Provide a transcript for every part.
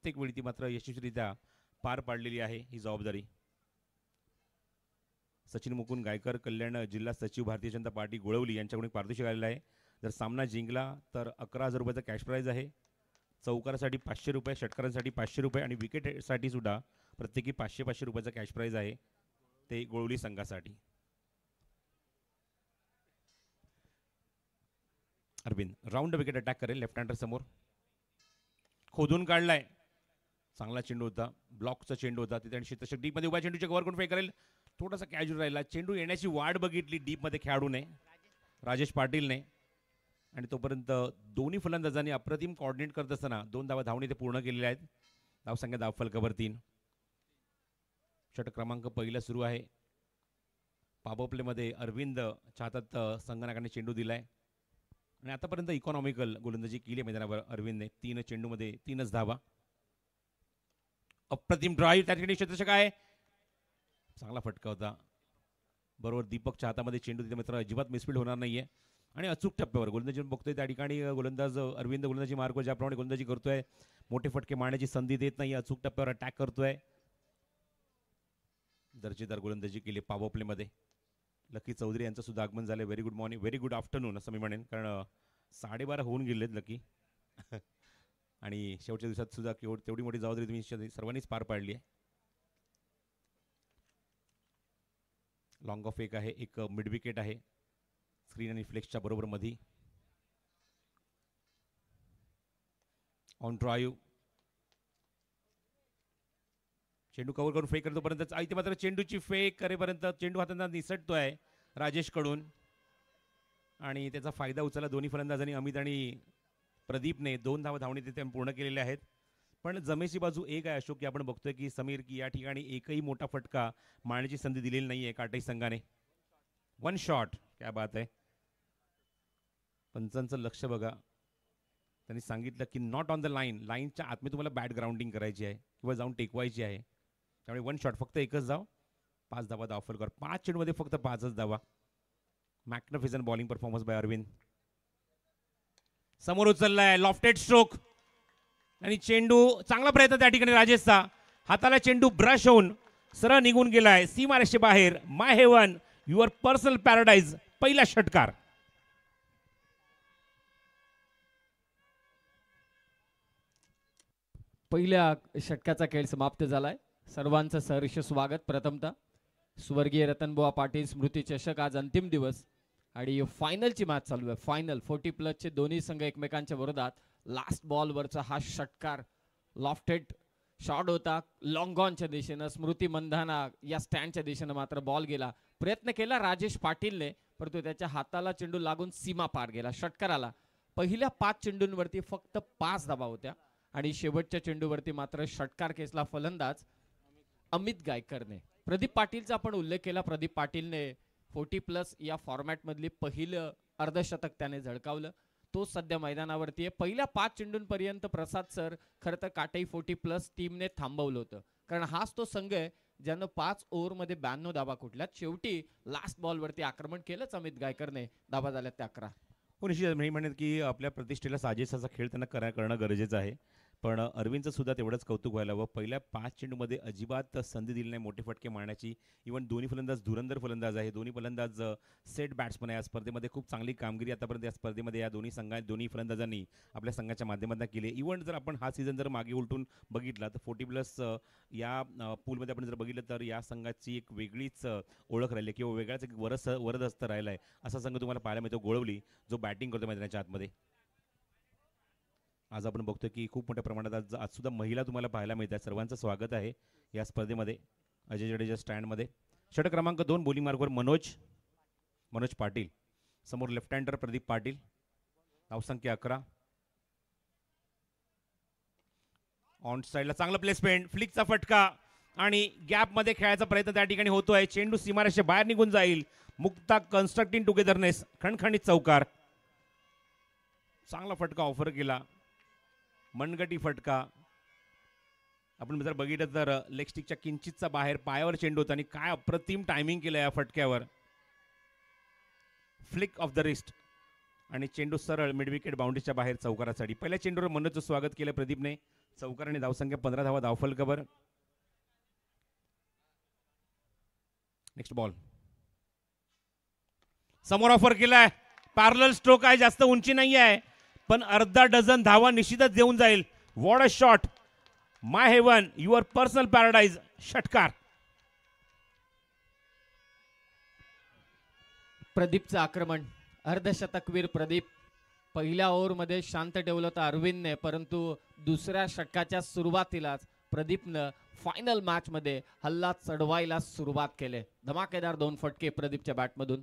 प्रत्येक वेळी ती मात्र यशस्वीरित्या पार पाडलेली आहे ही जबाबदारी. सचिन मुकुंद गायकर, कल्याण जिल्हा सचिव, भारतीय जनता पार्टी, गोळवली यांच्याकडून पारितोषिक आलेलं आहे. जर सामना जिंकला तर 11,000 रुपयाचा कॅश प्राईज आहे. चौकारासाठी 500 रुपये, षटकारांसाठी 500 रुपये आणि विकेटसाठी सुद्धा प्रत्येकी 500-500 रुपयाचा कॅश प्राईज आहे ते गोळवली संघासाठी. अरविंद राऊंड विकेट अटॅक करेल. लेफ्ट हँडर समोर खोदून काढलाय. चांगला चेंडू होता, ब्लॉकचा चेंडू होता तिथे आणि शीतशक डीपमध्ये उभा चेंडूच्या कव्हर करून फेक करेल. थोडासा कॅज्युअल राहिला. चेंडू येण्याची वाट बघितली डीपमध्ये खेळाडूने, राजेश पाटीलने, आणि तोपर्यंत दोन्ही फलंदाजांनी अप्रतिम कोऑर्डिनेट करत असताना 2 धावा धावणी ते पूर्ण केलेल्या आहेत. धावसंख्या धावफलकावर 3. षटक क्रमांक पहिला सुरू आहे. पॉवर प्लेमध्ये अरविंदच्या हातात संगणकाने चेंडू दिलाय आणि आतापर्यंत इकॉनॉमिकल गोलंदाजी केली मैदानावर अरविंदने. 3 चेंडूमध्ये 3च धावा. अप्रतिम ड्राईव्ह त्या ठिकाणी क्षेत्ररक्षक आहे. चांगला फटका होता. बरोबर दीपकच्या हातामध्ये चेंडू तिथे मित्र अजिबात मिसफील्ड होणार नाहीये आणि अचूक टप्प्यावर गोलंदाजी बघतोय त्या ठिकाणी गोलंदाज अरविंद गोलंदाजी मार्ग ज्याप्रमाणे गोलंदाजी करतोय, मोठे फटके मारण्याची संधी देत नाही, अचूक टप्प्यावर अटॅक करतोय. दर्जेदार गोलंदाजी केली पॉवर प्लेमध्ये. लकी चौधरी यांचं सुद्धा आगमन झालं. Very good morning, very good afternoon असं मी म्हणेन, कारण 12:30 होऊन गेलेत लकी. आणि शेवटच्या दिवसात सुद्धा तेवढी मोठी जबाबदारी तुम्ही सर्वांनीच पार पाडली आहे. लॉंग ऑफ एक आहे, एक मिड विकेट आहे स्क्रीन आणि फ्लेक्सच्या बरोबर मध्ये. ऑन ड्राईव्ह चेंडू कव्हर करून फेक करतोपर्यंत इथे मात्र चेंडूची फेक करेपर्यंत चेंडू हातांना निसटतोय राजेशकडून आणि त्याचा फायदा उचलला दोन्ही फलंदाजांनी. अमित आणि प्रदीपने 2 धावा धावणी तिथे पूर्ण केलेल्या आहेत. पण जमेची बाजू एक आहे अशोक, की आपण बघतोय की समीर की या ठिकाणी एकही मोठा फटका मारण्याची संधी दिलेली नाहीये काटाई संघाने. 1 शॉट, क्या बात आहे. पंचांचं लक्ष बघा, त्यांनी सांगितलं की नॉट ऑन द लाईन, लाईनच्या आतमध्ये तुम्हाला बॅट ग्राउंडिंग करायची आहे किंवा जाऊन टेकवायची आहे. त्यामुळे 1 शॉट, फक्त एकच धाव, 5 धावा धावफलकावर. 5 चेंडूमध्ये फक्त 5च धावा. Magnificent bowling performance by Arvind. समोर उचललाय लॉफ्टेड स्ट्रोक आणि चेंडू, चांगला प्रयत्न त्या ठिकाणी राजेशचा. हाताला चेंडू ब्रश होऊन सरळ निघून गेलाय सीमारेषे बाहेर. माय हेवन, युअर पर्सनल पॅराडाईज. पहिला षटकार. पहिल्या षटकाचा खेळ समाप्त झालाय. सर्वांचं सहर्ष स्वागत. प्रथमतः स्वर्गीय रतनबुवा पाटील स्मृती चषक, आज अंतिम दिवस आणि फायनलची मॅच चालू आहे. फायनल 40+ दोन्ही संघ एकमेकांच्या विरोधात. लास्ट बॉलवरचा हा षटकार लॉफ्टेड शॉट होता लॉंग ऑनच्या दिशेनं. स्मृती मंधाना या स्टँडच्या दिशेनं मात्र बॉल गेला. प्रयत्न केला राजेश पाटीलने, परंतु त्याच्या हाताला चेंडू लागून सीमा पार गेला. षटकाराला पहिल्या 5 चेंडूंवरती फक्त 5 धावा होत्या आणि शेवटच्या चेंडूवरती मात्र षटकार खेचला फलंदाज अमित गायकरने. प्रदीप पाटीलचा आपण उल्लेख केला. प्रदीप पाटीलने 40+ या फॉर्मॅटमधली पहिलं अर्धशतक त्याने झळकावलं. तो सध्या मैदानावरती आहे. पहिल्या 5 चेंडूंपर्यंत प्रसाद सर खरं तर काटाई 40+ टीमने थांबवलं होतं, कारण हाच तो संघ आहे ज्यानं 5 ओव्हरमध्ये 92 धावा कुठल्यात. शेवटी लास्ट बॉलवरती आक्रमण केलंच अमित गायकरने. धावा झाल्यात त्या 11. हो, निश्चित मी म्हणेन की आपल्या प्रतिष्ठेला साजेसाचा खेळ त्यांना करणं गरजेचं आहे. पण अरविंदचं सुद्धा तेवढंच कौतुक व्हायला हवं. पहिल्या 5 चेंडूमध्ये अजिबात संधी दिली नाही मोठे फटके मारण्याची. इव्हन दोन्ही फलंदाज धुरंधर फलंदाज आहे. दोन्ही फलंदाज सेट बॅट्समन आहे. या स्पर्धेमध्ये खूप चांगली कामगिरी आतापर्यंत या स्पर्धेमध्ये या दोन्ही फलंदाजांनी आपल्या संघाच्या माध्यमातून केली. इव्हन जर आपण हा सीझन जर मागे उलटून बघितला तर 40+ या पूलमध्ये आपण जर बघितलं तर या संघाची एक वेगळीच ओळख राहिली किंवा वेगळाच एक वरदहस्त राहिला आहे असा संघ तुम्हाला पाहायला मिळतो. गोळवली जो बॅटिंग करतो मैदानाच्या आतमध्ये. आज आपण बघतोय की खूप मोठ्या प्रमाणात आज सुद्धा महिला तुम्हाला पाहायला मिळतात. सर्वांचं स्वागत आहे या स्पर्धेमध्ये. अजय जडेजा स्टँडमध्ये. षटक क्रमांक 2 बॉलिंग मार्गवर मनोज पाटील. समोर लेफ्ट हँडर प्रदीप पाटील. धावसंख्या 11. ऑन साईडला चांगला प्लेसमेंट, फ्लिकचा फटका आणि गॅपमध्ये खेळायचा प्रयत्न त्या ठिकाणी होतोय. चेंडू सीमारेषे बाहेर निघून जाईल. मुक्ता कन्स्ट्रक्टिंग टुगेदरनेस, खणखणीत चौकार. चांगला फटका ऑफर केला, मनगटी फटका. आपण जर बघितलं तर लेग स्टिकच्या किंचितचा बाहेर पायावर चेंडू होता आणि काय अप्रतिम टायमिंग केलं या फटक्यावर. फ्लिक ऑफ द रिस्ट आणि चेंडू सरळ मिड विकेट बाउंड्रीच्या बाहेर चौकारासाठी. पहिल्या चेंडूवर मनोजचं स्वागत केलं प्रदीपने. चौकार आणि धावसंख्या 15 धावा धावफलकावर. नेक्स्ट बॉल समोर ऑफर केलाय. पॅरलल स्ट्रोक आहे, जास्त उंची नाही आहे, पण अर्धा डझन धावा निश्चितच देऊन जाईल. What a shot. My heaven, your personal paradise. षटकार. प्रदीपचं आक्रमण. अर्धशतकवीर प्रदीप. पहिल्या ओव्हरमध्ये शांत ठेवलं होतं अरविंदने, परंतु दुसऱ्या षटकाच्या सुरुवातीलाच प्रदीपनं फायनल मॅचमध्ये हल्ला चढवायला सुरुवात केली. धमाकेदार 2 फटके प्रदीपच्या बॅटमधून.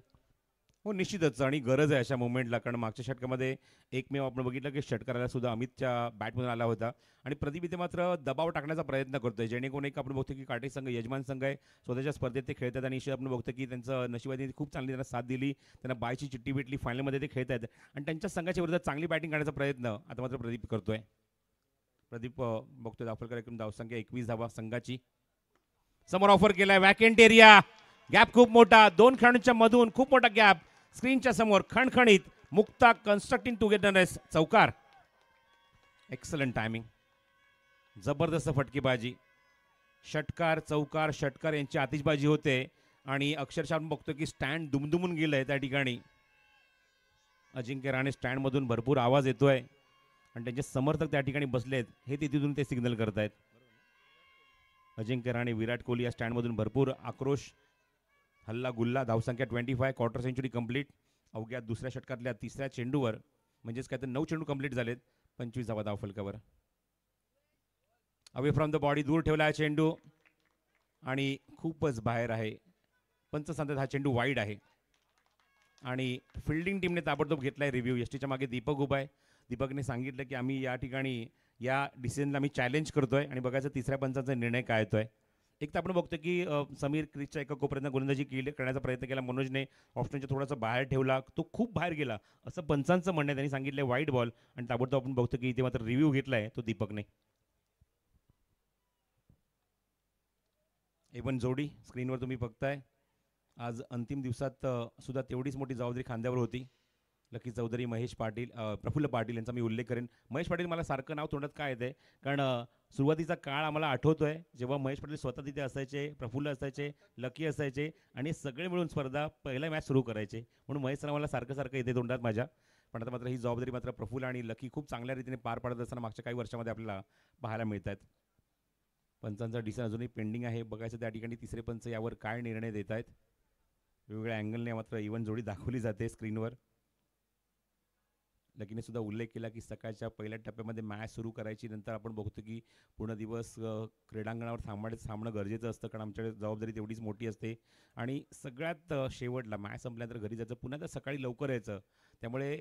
हो निश्चितच, आणि गरज आहे अशा मोमेंटला, कारण मागच्या षटकामध्ये एकमेव आपण बघितलं की षटकाराला सुद्धा अमितच्या बॅटमधून आला होता. आणि प्रदीप इथे मात्र दबाव टाकण्याचा प्रयत्न करतोय, जेणेकरून एक आपण बघतो की काटे संघ यजमान संघ आहे, स्वतःच्या स्पर्धेत ते खेळतात आणि आपण बघतो की त्यांचं नशिबाने खूप चांगली त्यांना साथ दिली, त्यांना बायची चिठ्ठी भेटली, फायनलमध्ये ते खेळत आहेत आणि त्यांच्या संघाच्या विरुद्ध चांगली बॅटिंग करण्याचा प्रयत्न आता मात्र प्रदीप करतोय. प्रदीप बघतोय धावफलक एकूण धावसंख्या 21 धावा संघाची. समोर ऑफर केलाय. वॅकेंट एरिया, गॅप खूप मोठा, 2 खेळाडूंच्या मधून खूप मोठा गॅप. स्क्रीनच्या समोर खणखणीत मुक्ता कन्स्ट्रक्टिंग टुगेदरनेस. चौकार. एक्सलंट टायमिंग, जबरदस्त फटकेबाजी. षटकार चौकार षटकार यांची आतिषबाजी होते आणि अक्षरशः आपण बघतो की स्टँड दुमदुमून गेलंय त्या ठिकाणी. अजिंक्य राणे स्टँडमधून भरपूर आवाज येतोय आणि त्यांचे समर्थक त्या ठिकाणी बसलेत, हे तिथून ते सिग्नल करतायत. अजिंक्य राणे, विराट कोहली या स्टँडमधून भरपूर आक्रोश, हल्ला गुल्ला. धावसंख्या 25, क्वार्टर सेंचुरी कंप्लीट. अवघ्या दुसऱ्या षटकातल्या तिसऱ्या चेंडूवर, म्हणजेच काय तर 9 चेंडू कंप्लीट झालेत. 25 धावा धावफलकावर. अवे फ्रॉम द बॉडी, दूर ठेवला हा चेंडू आणि खूपच बाहेर आहे. पंच सांगतात हा चेंडू वाईड आहे आणि फिल्डिंग टीमने ताबडतोब घेतलाय रिव्ह्यू. यष्टीच्या मागे दीपक उभा आहे. दीपकने सांगितलं की आम्ही या ठिकाणी या डिसिजनला आम्ही चॅलेंज करतोय आणि बघायचं तिसऱ्या पंचांचा निर्णय काय येतोय. एक तर आपण बघतो की समीर क्रिसच्या एका कोपऱ्यानं गोलंदाजी करण्याचा प्रयत्न केला. मनोजने ऑप्शनच्या थोडासा बाहेर ठेवला, तो खूप बाहेर गेला असं पंचांचं म्हणणं आहे. त्यांनी सांगितलं वाईड बॉल आणि ताबडतोब आपण बघतो की इथे मात्र रिव्ह्यू घेतलाय तो दीपकने. एवन जोडी स्क्रीनवर तुम्ही बघताय. आज अंतिम दिवसात सुद्धा तेवढीच मोठी जबाबदारी खांद्यावर होती. लकी चौधरी, महेश पाटील, प्रफुल्ल पाटील यांचा मी उल्लेख करेन. महेश पाटील मला सारखं नाव तोंडात काय येते, कारण सुरुवातीचा काळ आम्हाला आठवतोय जेव्हा महेश पाटील स्वतः तिथे असायचे, प्रफुल्ल असायचे, लकी असायचे आणि सगळे मिळून स्पर्धा पहिला मॅच सुरू करायचे, म्हणून महेश सर मला सारखं सारखं येते तोंडात माझ्या. पण आता मात्र ही जबाबदारी मात्र प्रफुल्ल आणि लकी खूप चांगल्या रीतीने पार पाडत असताना मागच्या काही वर्षामध्ये आपल्याला पाहायला मिळत आहेत. पंचांचा डिसिजन अजूनही पेंडिंग आहे. बघायचं त्या ठिकाणी तिसरे पंच यावर काय निर्णय देत आहेत. वेगवेगळ्या अँगलने मात्र इव्हन जोडी दाखवली जाते स्क्रीनवर. लकीने सुद्धा उल्लेख केला की सकाळच्या पहिल्या टप्प्यामध्ये मॅच सुरू करायची, नंतर आपण बघतो की पूर्ण दिवस क्रीडांगणावर थांबणं गरजेचं असतं, कारण आमच्याकडे जबाबदारी तेवढीच मोठी असते आणि सगळ्यात शेवटला मॅच संपल्यानंतर घरी जायचं, पुन्हा तर सकाळी लवकर यायचं. त्यामुळे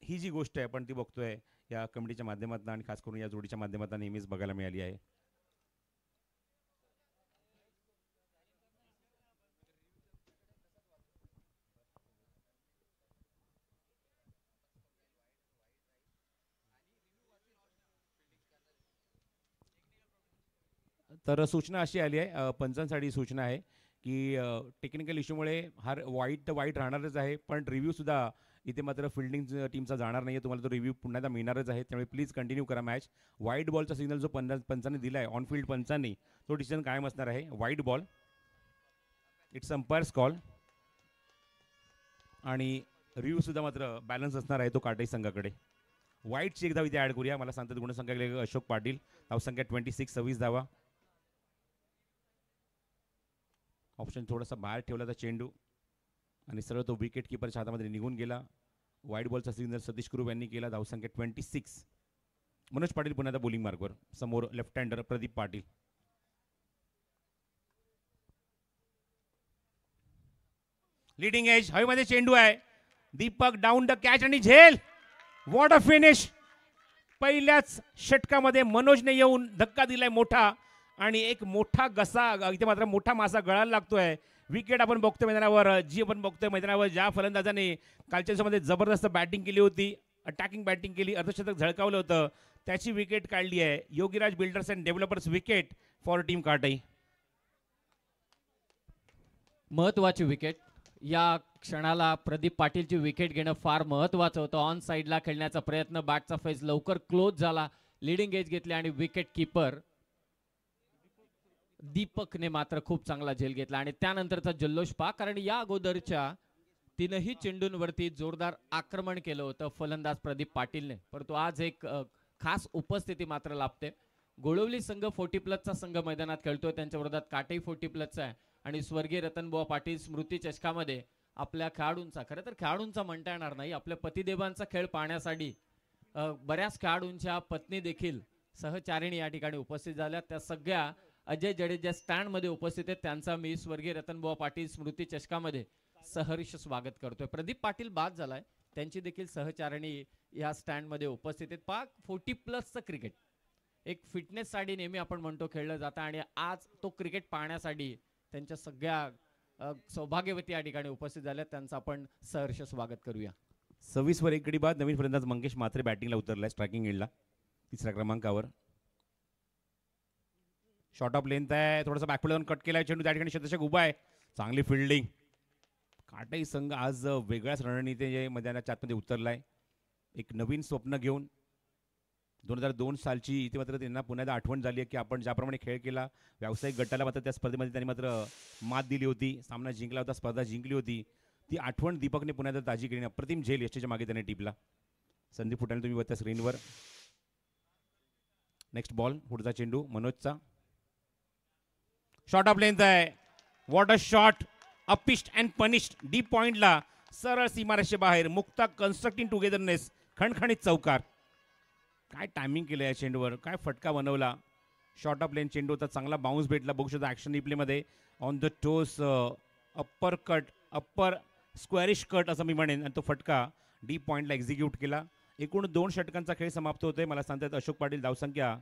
ही जी गोष्ट आहे आपण ती बघतोय या कमिटीच्या माध्यमातून आणि खास करून या जोडीच्या माध्यमातून नेहमीच बघायला मिळाली आहे. तर सूचना अशी आली आहे, पंचांसाठी सूचना आहे की टेक्निकल इश्यूमुळे हा वाईट राहणारच आहे, पण रिव्ह्यूसुद्धा इथे मात्र फिल्डिंग टीमचा जाणार नाही आहे. तुम्हाला तो रिव्ह्यू पुन्हा एकदा मिळणारच आहे, त्यामुळे प्लीज कंटिन्यू करा मॅच. वाईट बॉलचा सिग्नल जो पंचांनी दिला आहे ऑन फील्ड पंचांनी, तो डिसिजन कायम असणार आहे. वाईट बॉल, इट्स अंपायर्स कॉल आणि रिव्ह्यूसुद्धा मात्र बॅलन्स असणार आहे तो काटाई संघाकडे. वाईटची एक धाव इथे ॲड करूया. मला सांगतात गुणसंख्या अशोक पाटील, धावसंख्या 26, 26 धावा. ऑप्शन थोडासा बाहेर ठेवला तर चेंडू आणि सरळ तो विकेट किपरच्या हातामध्ये निघून गेला. वाईट बॉलचा सिग्नल सतीश कुरूप यांनी केला. धावसंख्या 26. मनोज पाटील पुन्हा आता बॉलिंग मार्कवर. समोर left हँडर Pradeep Patil. Leading edge, हवेमध्ये चेंडू आहे. दीपक डाऊन द कॅच आणि झेल. What a finish. पहिल्याच षटकामध्ये मनोजने येऊन धक्का दिलाय मोठा आणि एक मोठा घसा, इथे मात्र मोठा मासा गळायला लागतोय. विकेट आपण बघतोय मैदानावर, जी आपण बघतोय मैदानावर ज्या फलंदाजाने कालच्या दिवसामध्ये जबरदस्त बॅटिंग केली होती, अटॅकिंग बॅटिंग केली, अर्धशतक झळकावलं होतं, त्याची विकेट काढली आहे. Yogiraj builders and developers wicket for team काटाई. महत्वाची विकेट. या क्षणाला प्रदीप पाटीलची विकेट घेणं फार महत्वाचं होतं. ऑन साईडला खेळण्याचा प्रयत्न, बॅटचा फेस लवकर क्लोज झाला. लिडिंग एज घेतली आणि विकेट किपर दीपकने मात्र खूप चांगला झेल घेतला आणि त्यानंतरचा जल्लोष पहा, कारण या अगोदरच्या तीनही चेंडूंवरती जोरदार आक्रमण केलं होतं फलंदाज प्रदीप पाटीलने, परंतु आज एक खास उपस्थिती मात्र लाभते. गोळवली संघ 40+ संघ मैदानात खेळतोय, त्यांच्या विरोधात काटेही 40+ आहे आणि स्वर्गीय रतनबुवा पाटील स्मृती चषकामध्ये आपल्या खेळाडूंचा, खरं तर खेळाडूंचा म्हणता येणार नाही, आपल्या पतिदेवांचा खेळ पाहण्यासाठी बऱ्याच खेळाडूंच्या पत्नी देखील सहचारिणी या ठिकाणी उपस्थित झाल्या. त्या सगळ्या अजय जडेजा स्टँड मध्ये उपस्थित आहेत, त्यांचा मी स्वर्गीय रतनबुवा पाटील स्मृती चषकामध्ये सहर्ष स्वागत करतोय. प्रदीप पाटील बाद झालाय, त्यांची देखील सहचारिणी या स्टँड मध्ये उपस्थित आहेत. पाक 40+ क्रिकेट एक फिटनेस साठी नेहमी आपण म्हणतो खेळलं जातं आणि आज तो क्रिकेट पाहण्यासाठी त्यांच्या सगळ्या सौभाग्यवती या ठिकाणी उपस्थित झाल्या, त्यांचं आपण सहर्ष स्वागत करूया. 26 वर 1 गडी बाद. नवीन फलंदाज मंगेश म्हात्रे बॅटिंगला उतरलाय स्ट्रायकिंग एंडला 3ऱ्या क्रमांकावर. शॉर्ट ऑफ लेंथ आहे, थोडासा बॅकफुट जाऊन कट केलाय चेंडू, त्या ठिकाणी शतशक उभा आहे. चांगली फिल्डिंग. काटाई संघ आज वेगळ्याच रणनीतीच्या मैदानाच्या आतमध्ये उतरलाय, एक नवीन स्वप्न घेऊन. 2002 सालची इथे मात्र त्यांना पुन्हा आठवण झाली आहे की आपण ज्याप्रमाणे खेळ केला व्यावसायिक गटाला मात्र त्या स्पर्धेमध्ये त्यांनी मात्र मात दिली होती, सामना जिंकला होता, स्पर्धा जिंकली होती. ती आठवण दीपकने पुन्हा ताजी केली. अप्रतिम झेल यष्टीच्या मागे त्याने टिपला. संदीप फुटाने तुम्ही बघता स्क्रीनवर. नेक्स्ट बॉल, पुढचा चेंडू मनोजचा. शॉर्ट ऑफ लेंथ आहे. व्हॉट अ शॉट, अपिस्ट अँड पनिश्ड. डीप पॉइंटला सरळ सीमारेषे बाहेर. मुक्ता कन्स्ट्रक्टिंग टुगेदरनेस, खणखणीत चौकार. काय टायमिंग केलं या चेंडूवर, काय फटका बनवला. शॉर्ट ऑफ लेन चेंडू होता, चांगला बाउन्स भेटला. बघू शकता ॲक्शन रिप्लेमध्ये on the toes, upper cut, upper squarish cut असं मी म्हणेन, आणि तो फटका डीप पॉईंटला एक्झिक्यूट केला. एकूण 2 षटकांचा खेळ समाप्त होतोय. मला सांगतात अशोक पाटील धावसंख्या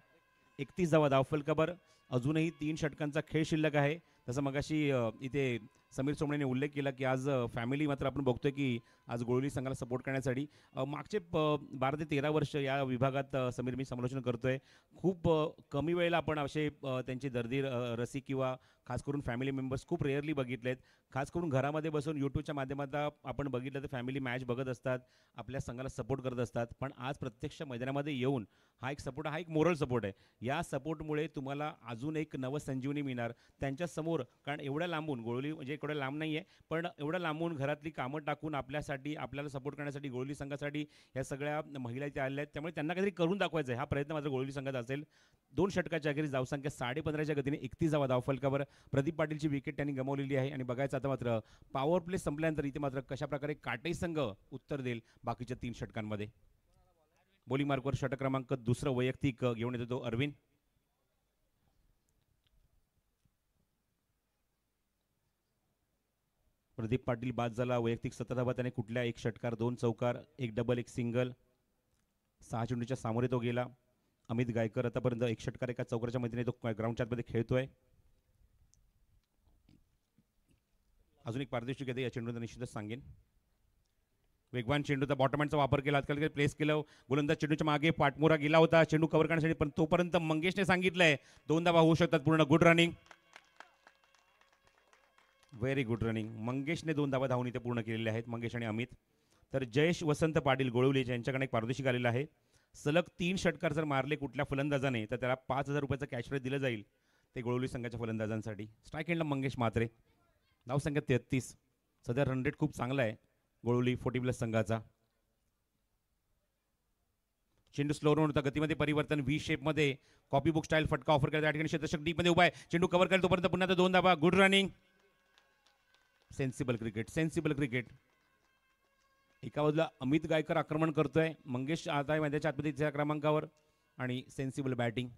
31 धावा, धावफलकावर अजूनही 3 षटकांचा खेळ शिल्लक आहे. तसं मगाशी इथे समीर सोमणेने उल्लेख केला की आज फॅमिली मात्र आपण बघतोय की आज गोळवली संघाला सपोर्ट करण्यासाठी मागचे 12 ते 13 वर्ष या विभागात समीर मी समालोचन करतोय. खूप कमी वेळेला आपण असे त्यांचे दर्दी रसिक किंवा खास करून फॅमिली मेंबर्स खूप रेअरली बघितलेत. खास करून घरामध्ये बसून यूट्यूबच्या माध्यमातून आपण बघितलं तर फॅमिली मॅच बघत असतात, आपल्या संघाला सपोर्ट करत असतात. पण आज प्रत्यक्ष मैदानामध्ये येऊन हा एक सपोर्ट, हा एक मोरल सपोर्ट आहे. या सपोर्टमुळे तुम्हाला अजून एक नवसंजीवनी मिळणार त्यांच्या समोर. कारण एवढ्या लांबून गोळवली म्हणजे एवढं लांब नाही आहे, पण एवढं लांबून घरातली कामं टाकून आपल्यासाठी, आपल्याला सपोर्ट करण्यासाठी गोळवली संघासाठी या सगळ्या महिला इथे आलेल्या आहेत. त्यामुळे त्यांना काहीतरी करून दाखवायचं आहे, हा प्रयत्न मात्र गोळवली संघात असेल. 2 षटकाच्या अखेरीस धावसंख्या 15.5च्या गतीने 31 धावा धावफलकावर. प्रदीप पाटीलची विकेट त्यांनी गमावलेली आहे. आणि बघायचं आता मात्र पॉवर प्ले संपल्यानंतर इथे मात्र कशाप्रकारे काटेई संघ उत्तर देईल बाकीच्या 3 षटकांमध्ये. बॉलिंग मार्कवर षटक क्रमांक 2 वैयक्तिक घेऊन येतो तो अरविंद. प्रदीप पाटील बाद झाला. वैयक्तिक 17 धावा त्याने कुठल्या 1 षटकार 2 चौकार 1 डबल 1 सिंगल. 6 चेंडूच्या सामोरे तो गेला. अमित गायकर आतापर्यंत 1 षटकार 1 चौकाराच्या मदतीने तो ग्राउंडच्या आतमध्ये खेळतोय. अजून एक पारदर्शक येते या चेंडूचा निश्चितच सांगेन. वेगवान चेंडूचा बॉटम हँडचा वापर केला, आजकाल प्लेस केलं. गोलंदाज चेंडूच्या मागे पाठमोरा गेला होता चेंडू कव्हर करण्यासाठी, पण तोपर्यंत मंगेशने सांगितलंय 2 धावा होऊ शकतात पूर्ण. Good running, very good running. मंगेशने 2 धावा धावून इथे पूर्ण केलेले आहेत, मंगेश आणि अमित. तर जयेश वसंत पाटील गोळवली यांच्याकडे एक पारदर्शक आलेला आहे. सलग 3 षटकार जर मारले कुठल्या फलंदाजाने तर त्याला 5,000 रुपयाचं कॅश प्राइज दिलं जाईल, ते गोळवली संघाच्या फलंदाजांसाठी. स्ट्राईक एंडला मंगेश म्हात्रे, धावसंख्या 33. सध्या रन रेट खूप चांगला आहे गोळवली 40+ संघाचा. चेंडू स्लो रन होता, गतीमध्ये परिवर्तन, व्ही शेपमध्ये कॉपी बुक स्टाईल फटका ऑफर करता. या ठिकाणी शतशक डीप मध्ये उभा आहे, चेंडू कव्हर करेल तोपर्यंत पुन्हा 2 धावा. Good running, sensible cricket, sensible cricket. एका बाजूला अमित गायकर आक्रमण करतोय, मंगेश आता मैदानाच्या आतमध्ये 3ऱ्या क्रमांकावर, आणि सेन्सिबल बॅटिंग.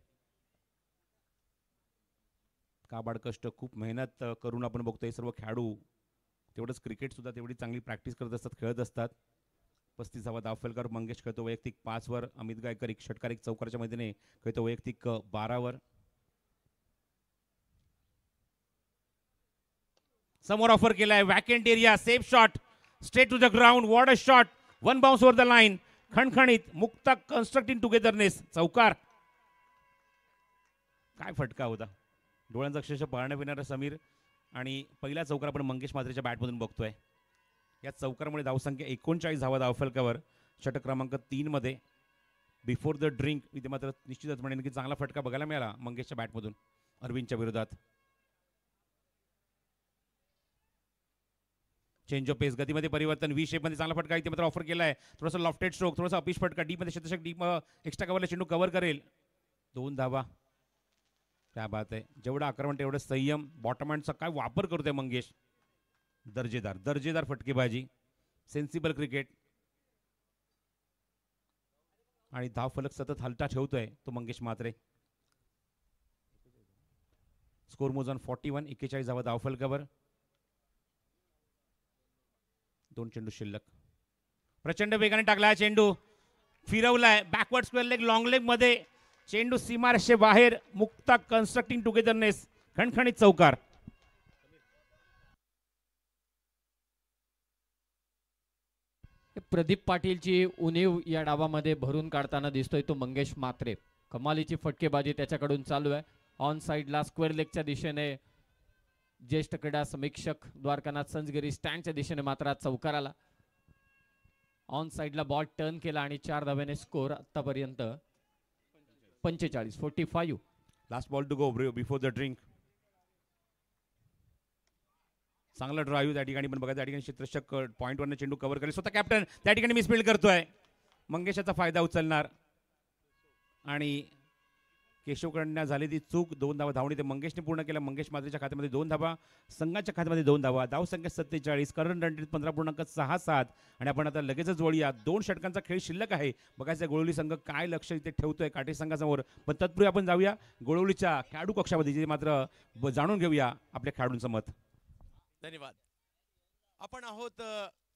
काबाड कष्ट, खूप मेहनत करून आपण बघतोय सर्व खेळाडू. तेवढंच क्रिकेट सुद्धा तेवढी चांगली प्रॅक्टिस करत असतात, खेळत असतात. 35 धावा धावफलकावर मंगेश खेळतो वैयक्तिक 5 वर. अमित गायकर 1 षटकार 1 चौकारच्या मदतीने खेळतो वैयक्तिक 12 वर. समोर ऑफर केलाय, vacant area, safe shot, straight to the ground. What a shot, 1 bounce over the line, खणखणीत. मुक्ता कन्स्ट्रक्टिंग टुगेदरनेस, चौकार. काय फटका होता, डोळ्यांचा अक्षरशः पाळणं पिणारा समीर. आणि पहिला चौकार आपण मंगेश म्हात्रेच्या बॅटमधून बघतोय. या चौकारामुळे धावसंख्या 39 धावा धावफलकावर षटक क्रमांक 3 मध्ये. बिफोर द ड्रिंक इथे मात्र निश्चितच म्हणेन की चांगला फटका बघायला मिळाला मंगेशच्या बॅटमधून अरविंदच्या विरोधात. चेंज ऑफ पेस गतीमध्ये परिवर्तन व्ही शेपमध्ये चांगला फटका इथे मात्र ऑफर केला आहे. थोडासा लॉफ्टेड स्ट्रोक थोडासा अपीश फटका डीपमध्ये शतशक डीप एक्स्ट्रा कव्हरला चेंडू कव्हर करेल. 2 धावा. क्या बात आहे. जेवढं आक्रमण तेवढं संयम बॉटम हँडचा काय वापर करतोय मंगेश. दर्जेदार दर्जेदार फटकेबाजी सेन्सिबल क्रिकेट आणि धाव फलक सतत हलता ठेवतोय तो मंगेश म्हात्रे. स्कोर मोजन 41 41 धावा धाव फलकावर. 2 चेंडू शिल्लक. प्रचंड वेगाने टाकला चेंडू फिरवलाय backward square leg long leg मध्ये चेंडू सीमारेषे बाहेर मुक्ता कन्स्ट्रक्टिंग टुगेदरनेस खणखणीत चौकार. प्रदीप पाटीलची उणीव या डावामध्ये भरून काढताना दिसतोय तो मंगेश म्हात्रे. कमालीची फटकेबाजी त्याच्याकडून चालू आहे. ऑन साइडला स्क्वेअर लेगच्या दिशेने ज्येष्ठ क्रीडा समीक्षक द्वारकानाथ संजगिरी स्टँडच्या दिशेने मात्र चौकार आला. ऑन साइडला बॉल टर्न केला आणि 4 धाव्याने स्कोर आतापर्यंत 45. Last ball to go before the drink. चांगला ड्राईव्ह त्या ठिकाणी पण बघा त्या ठिकाणी क्षेत्ररक्षक पॉईंटवरनं चेंडू कव्हर करेल. स्वतः कॅप्टन त्या ठिकाणी मिसफिल्ड करतोय. मंगेशाचा फायदा उचलणार आणि केशवकडनं झाली ती चूक. 2 धावा धावणी ते मंगेशने पूर्ण केलं. मंगेश म्हात्रेच्या खात्यामध्ये 2 धावा संघाच्या खात्यामध्ये 2 धावा. धाव संख्या 47 करंट रन रेट 15.67 आणि आपण आता लगेचच वळूया. 2 षटकांचा खेळ शिल्लक आहे. बघायचं गोळवली संघ काय लक्ष इथे ठेवतोय काटे संघासमोर. पण तत्पूर्वी आपण जाऊया गोळवलीच्या खेळाडू कक्षामध्ये जे मात्र जाणून घेऊया आपल्या खेळाडूंचं मत. धन्यवाद. आपण आहोत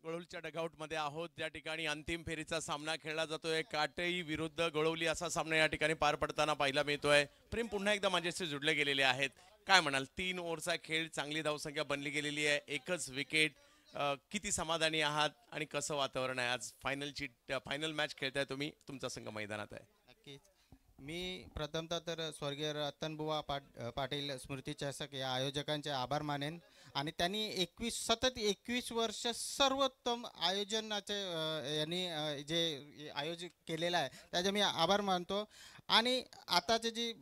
गोळवलीच्या डगआउट मध्ये आहोत. त्या ठिकाणी अंतिम फेरीचा सामना खेळला जातोय. काटई विरुद्ध गोळवली असा सामना या ठिकाणी पार पडताना पाहायला मिळतोय. प्रेम पुन्हा एकदा माझ्याशी जुडले गेलेले आहेत. काय म्हणाल 3 ओव्हरचा खेळ चांगली धावसंख्या बनली गेलेली आहे. एकच विकेट. किती समाधानी आहात आणि कसं वातावरण आहे आज फायनल मॅच खेळताय तुम्ही. तुमचा संघ मैदानात आहे. नक्कीच मी प्रथमतः तर स्वर्गीय रतनबुवा पाटील स्मृती चषक या आयोजकांचे आभार मानेन आणि त्यांनी सतत 21 वर्ष सर्वोत्तम आयोजनाचे यांनी जे आयोजित केलेलं आहे त्याचे मी आभार मानतो. आणि आताची जी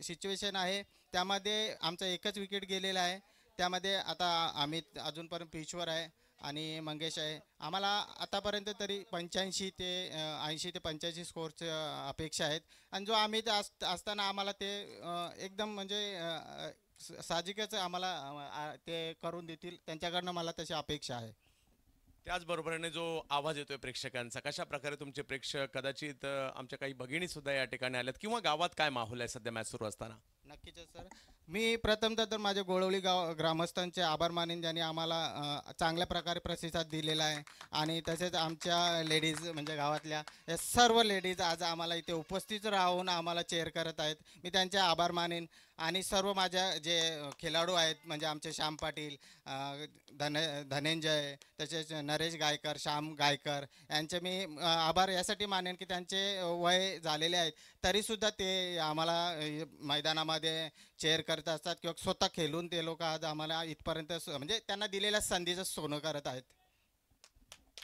सिच्युएशन आहे त्यामध्ये आमचा एकच विकेट गेलेला आहे. त्यामध्ये आता अमित अजूनपर्यंत पिचवर आहे आणि मंगेश आहे. आम्हाला आतापर्यंत तरी 85 ते 80 ते 85 स्कोरचे अपेक्षा आहेत आणि जो अमित असताना आम्हाला ते एकदम म्हणजे साहजिकच आम्हाला ते करून देतील त्यांच्याकडनं मला तशी अपेक्षा आहे. त्याचबरोबरीने जो आवाज येतोय प्रेक्षकांचा कशा प्रकारे तुमचे प्रेक्षक कदाचित आमच्या काही भगिनी सुद्धा या ठिकाणी आल्यात किंवा गावात काय माहोल आहे सध्या मॅच सुरू असताना. नक्कीच सर. मी प्रथमतः तर माझ्या गोळवली ग्रामस्थांचे आभार मानेन ज्यांनी आम्हाला चांगल्या प्रकारे प्रतिसाद दिलेला आहे आणि तसेच आमच्या लेडीज म्हणजे गावातल्या या सर्व लेडीज आज आम्हाला इथे उपस्थित राहून आम्हाला चेअर करत आहेत. मी त्यांचे आभार मानेन आणि सर्व माझ्या जे खेळाडू आहेत म्हणजे आमचे श्याम पाटील धनंजय तसेच नरेश गायकर श्याम गायकर यांचे मी आभार यासाठी मानेन की त्यांचे वय झालेले आहेत तरीसुद्धा ते आम्हाला मैदानामध्ये चेअर करत असतात किंवा स्वतः खेळून ते लोक आज आम्हाला इथपर्यंत म्हणजे त्यांना दिलेल्या संधीचं सोनं करत आहेत.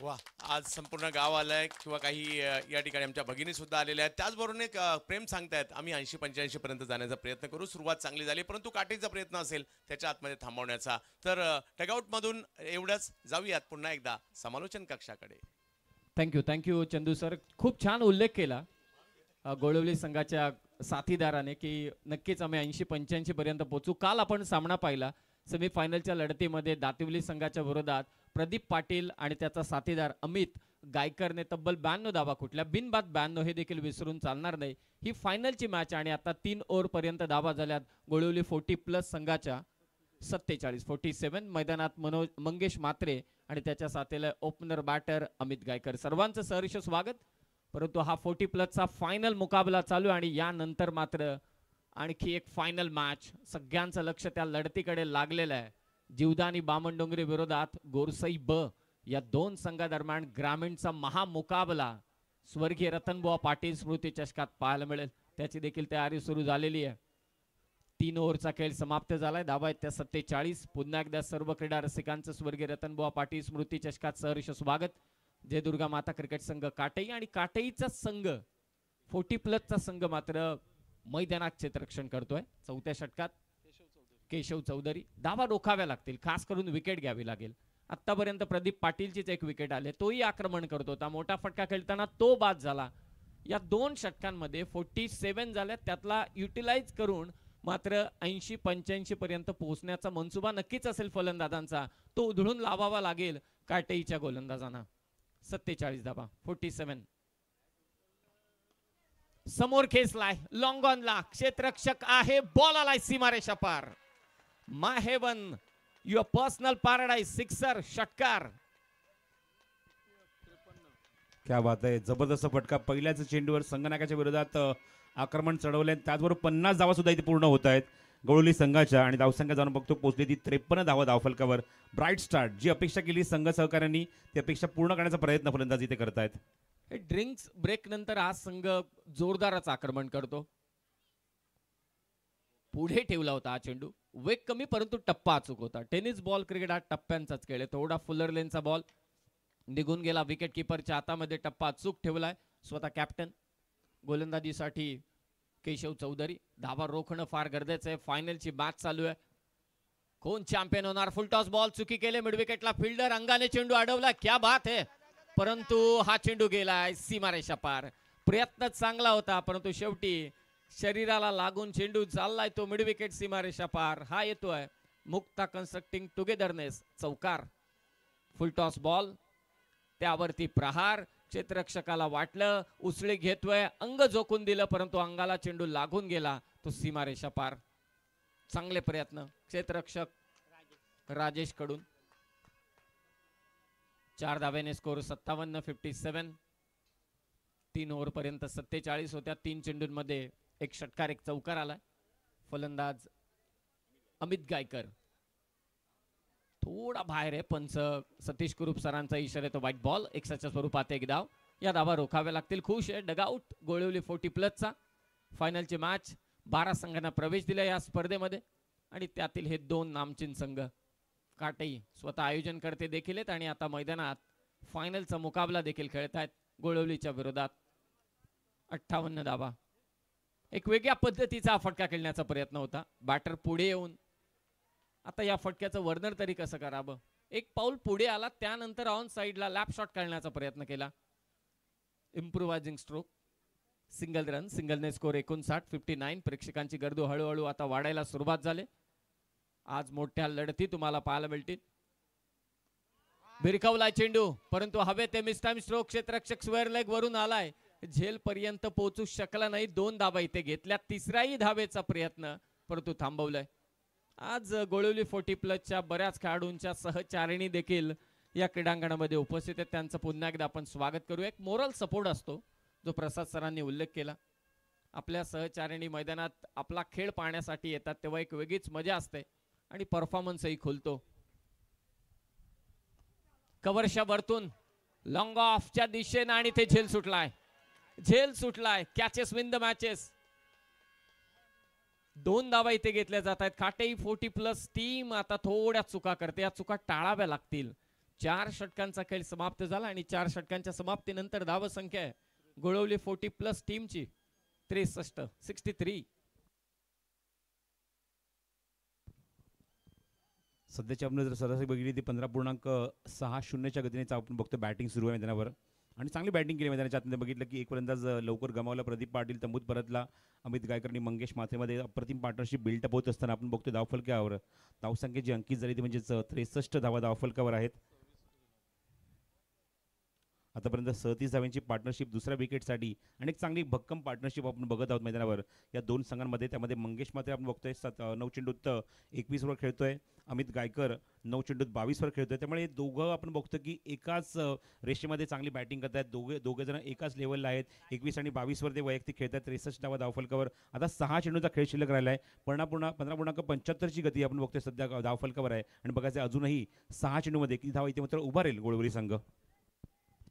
वा आज संपूर्ण गाव आलंय किंवा काही या ठिकाणी आमच्या भगिनी सुद्धा आलेल्या आहेत. त्याचबरोबर एक प्रेम सांगतायत आम्ही 80-85 पर्यंत जाण्याचा प्रयत्न करू. सुरुवात चांगली झाली परंतु काटेचा प्रयत्न असेल त्याच्या आतमध्ये थांबवण्याचा. तर डगआउट मधून एवढंच. जाऊयात पुन्हा एकदा समालोचन कक्षाकडे. Thank you Chandu sir. खूप छान उल्लेख केला गोळवली संघाच्या साथीदाराने की नक्कीच आम्ही 80-85 पर्यंत पोहोचू. काल आपण सामना पाहिला सेमीफायनलच्या लढतीमध्ये दातिवली संघाच्या विरोधात प्रदीप पाटील आणि त्याचा साथीदार अमित गायकरने तब्बल 92 धावा कुठल्या बिनबाद 92 हे देखील विसरून चालणार नाही. ही फायनलची मॅच आणि आता 3 ओव्हर पर्यंत धावा झाल्यात गोळवली 40+ संघाच्या 47 मैदानात मंगेश म्हात्रे आणि त्याच्या साथीला ओपनर बॅटर अमित गायकर. सर्वांचं सहर्ष स्वागत. परंतु हा 40+ फायनल मुकाबला चालू आणि यानंतर मात्र आणखी एक फायनल मॅच. सगळ्यांचं लक्ष त्या लढतीकडे लागलेलं आहे. जीवदानी बामणडोंगरी विरोधात गोरसई ब या 2 संघादरम्यान ग्रामीणचा महामुकाबला स्वर्गीय रतनबुवा पाटील स्मृती चषकात पाहायला मिळेल. त्याची देखील तयारी सुरू झालेली आहे. 3 ओव्हरचा खेळ समाप्त झालाय. धावा आहेत त्या 47. पुन्हा एकदा सर्व क्रीडा रसिकांचं स्वर्गीय रतनबुवा पाटील स्मृती चषकात सहर्ष स्वागत. जय दुर्गा माता क्रिकेट संघ काटई आणि काटईचा संघ 40+ संघ मात्र मैदानात क्षेत्ररक्षण करतोय. चौथ्या षटकात केशव चौधरी. धावा रोखाव्या लागतील, खास करून विकेट घ्यावी लागेल. आतापर्यंत प्रदीप पाटीलचीच एक विकेट आले, तोही आक्रमण करत होता. मोठा फटका खेळताना तो बाद झाला. या 2 षटकांमध्ये 47 झाल्या, त्यातला युटिलाइज करून मात्र 80-85 पर्यंत पोहोचण्याचा मनसुबा नक्कीच असेल फलंदाजांचा. तो उधळून लावावा लागेल काटेईच्या गोलंदाजांना. 47 धावा. 47. समोर खेचलाय लॉंग ऑनला, क्षेत्ररक्षक आहे, बॉल आलाय सीमारेषा पार. My heaven, your personal paradise, sixer, षटकार. क्या बात आहे, जबरदस्त फटका. पहिल्याच चेंडूवर संगणकाच्या विरोधात आक्रमण चढवले, त्याचबरोबर 50 धावा सुद्धा इथे पूर्ण होत आहेत गवळी संघाच्या. आणि धावसंख्या जाऊन बघतो पोहोचली ती 53 धावा धावफलकावर. Bright start. जी अपेक्षा केली संघ सहकाऱ्यांनी ती अपेक्षा पूर्ण करण्याचा प्रयत्न फलंदाज इथे करतायत. ड्रिंक्स ब्रेक नंतर हा संघ जोरदारच आक्रमण करतो. पुढे ठेवला होता हा चेंडू, वेग कमी परंतु टप्पा अचूक होता. टेनिस बॉल क्रिकेट हा टप्प्यांचाच खेळ आहे. थोडा फुलर लेनचा बॉल निघून गेला, विकेट किपरच्या हातामध्ये टप्पा अचूक ठेवलाय स्वतः कॅप्टन. गोलंदाजीसाठी केशव चौधरी. धावा रोखणं फार गरजेचं आहे. फायनलची मॅच चालू आहे. कोण चॅम्पियन होणार? फुलटॉस बॉल चुकी केले, मिड विकेटला फिल्डर अंगाने चेंडू अडवला, क्या बात आहे. परंतु हा चेंडू गेलाय सीमारेषा पार. प्रयत्न चांगला होता परंतु शेवटी शरीराला लागून चेंडू चाललाय तो मिड विकेट सीमारेषा पार. हा येतोय मुक्ता कन्स्ट्रक्टिंग टुगेदरनेस, चौकार. फुलटॉस बॉल, त्यावरती प्रहार. क्षेत्ररक्षकाला वाटलं उसळी घेतोय, अंग झोकून दिलं परंतु अंगाला चेंडू लागून गेला, तो सीमारेषा पार. चांगले प्रयत्न क्षेत्ररक्षक राजेश कडून. 4 धाव्याने स्कोर 57-57. 3 ओव्हर पर्यंत 47 होत्या. 3 चेंडूंमध्ये 1 षटकार 1 चौकार आलाय. फलंदाज अमित गायकर थोडा बाहेर आहे. पंच सतीश कुरूप सरांचा इशारा तो व्हाईट बॉल. एक्साच्या स्वरूपात 1 धाव. या धावा रोखाव्या लागतील. खुश आहे डगआउट गोळवली 40+ फायनलची मॅच. 12 संघांना प्रवेश दिला या स्पर्धेमध्ये आणि त्यातील हे 2 नामचीन संघ. काटेई स्वतः आयोजन करते देखील आहेत आणि आता मैदानात फायनलचा मुकाबला देखील खेळत आहेत गोळवलीच्या विरोधात. 58 धावा. एक वेगळ्या पद्धतीचा फटका खेळण्याचा प्रयत्न होता. बॅटर पुढे येऊन आता या फटक्याचं वर्णन तरी कसं करावं. 1 पाऊल पुढे आला, त्यानंतर ऑन साइडला लॅप शॉट काढण्याचा प्रयत्न केला. Improvising stroke. Single run. सिंगलने स्कोर 59-59. प्रेक्षकांची गर्दी हळूहळू आता वाढायला सुरुवात झाली. आज मोठ्या लढती तुम्हाला पाहायला मिळतील. भिरकावलाय चेंडू परंतु हवे ते मिस टाइम स्ट्रोक. क्षेत्ररक्षक स्क्वेअर लेग वरून आलाय, झेल पर्यंत पोहोचू शकला नाही. 2 धावा इथे घेतल्या. 3ऱ्याही धावेचा प्रयत्न परंतु थांबवलाय. आज गोळवली 40+ बऱ्याच खेळाडूंच्या सहचारिणी देखील या क्रीडांगणामध्ये उपस्थित आहेत. त्यांचं पुन्हा एकदा आपण स्वागत करू. एक मोरल सपोर्ट असतो जो प्रसाद सरांनी उल्लेख केला. आपल्या सहचारिणी मैदानात आपला खेळ पाहण्यासाठी येतात तेव्हा एक वेगळीच मजा असते आणि परफॉर्मन्सही खुलतो. कव्हरच्या वरतून लॉंग ऑफच्या दिशेने आणि ते झेल सुटलाय. झेल सुटलाय. Catches win the matches. 2 धावा इथे घेतल्या जात आहेत. काटेई 40+ टीम आता थोड्या चुका करते. या चुका टाळाव्या लागतील. 4 षटकांचा खेळ समाप्त झाला आणि 4 षटकांच्या समाप्तीनंतर धाव संख्या आहे गोळवली 40+ टीमची 63. सध्याची आपण जर सरासरी बघितली ती 15.60च्या गतीने आपण बघतो बॅटिंग सुरू आहे मैदानावर आणि चांगली बॅटिंग केली मैदानाच्या आतमध्ये. बघितलं की एक फलंदाज लवकर गमावला प्रदीप पाटील, तंबूत परतला अमित गायकर आणि मंगेश माथेमध्ये अप्रतिम पार्टनरशिप बिल्डअप होत असताना आपण बघतो धावफलकावर धावसंख्या जी अंकित झाली ती म्हणजे 63 धावा धावफलकावर आहेत. आतापर्यंत 37 धाव्यांची पार्टनरशिप दुसऱ्या विकेटसाठी आणि एक चांगली भक्कम पार्टनरशिप आपण बघत आहोत मैदानावर या 2 संघांमध्ये. त्यामध्ये मंगेश मात्रे आपण बघतोय 9 चेंडूत 21 वर खेळतोय. अमित गायकर 9 चेंडूत 22 वर खेळतोय. त्यामुळे दोघं आपण बघतो की एकाच रेषेमध्ये चांगली बॅटिंग करतात. दोघे जण एकाच लेवलला आहेत. 21 आणि 22 वर ते वैयक्तिक खेळतात. 63 धावा धावफलकावर. आता 6 चेंडूचा खेळ शिल्लक राहिला आहे. 15.75ची गती आपण बघतोय सध्या धावफलकावर आहे आणि बघायचं अजूनही 6 चेंडूमध्ये किती धावा इथे मात्र उभा राहील गोळवली संघ.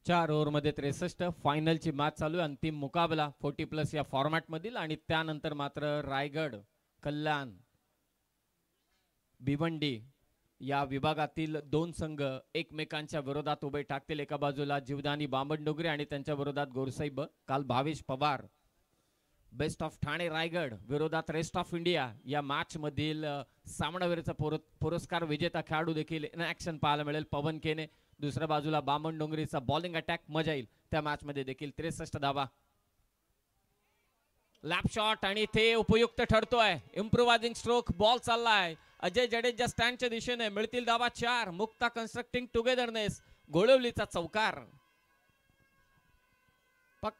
4 ओव्हरमध्ये 63. फायनलची मॅच चालू आहे. अंतिम मुकाबला 40+ या फॉर्मॅट मधील आणि त्यानंतर मात्र रायगड, कल्याण, भिवंडी या विभागातील 2 संघ एकमेकांच्या विरोधात उभे टाकतील. एका बाजूला जीवदानी बामणडोंगरे आणि त्यांच्या विरोधात गोरसाहेब. काल भावेश पवार बेस्ट ऑफ ठाणे रायगड विरोधात रेस्ट ऑफ इंडिया या मॅच मधील सामनावीरचा पुरस्कार विजेता खेळाडू देखील इन ऍक्शन पाहायला मिळेल पवन केने. दुसऱ्या बाजूला बामण डोंगरीचा बॉलिंग अटॅक मजा येईल त्या मॅच मध्ये देखील. 63 धावा. लॅप शॉट आणि ते उपयुक्त ठरतोय. इम्प्रोवायझिंग स्ट्रोक बॉल चाललाय अजय जडेजा स्टँडच्या दिशेने. मिळतील धावा 4. मुक्ता कन्स्ट्रक्टिंग टुगेदरनेस गोळवलीचा चौकार.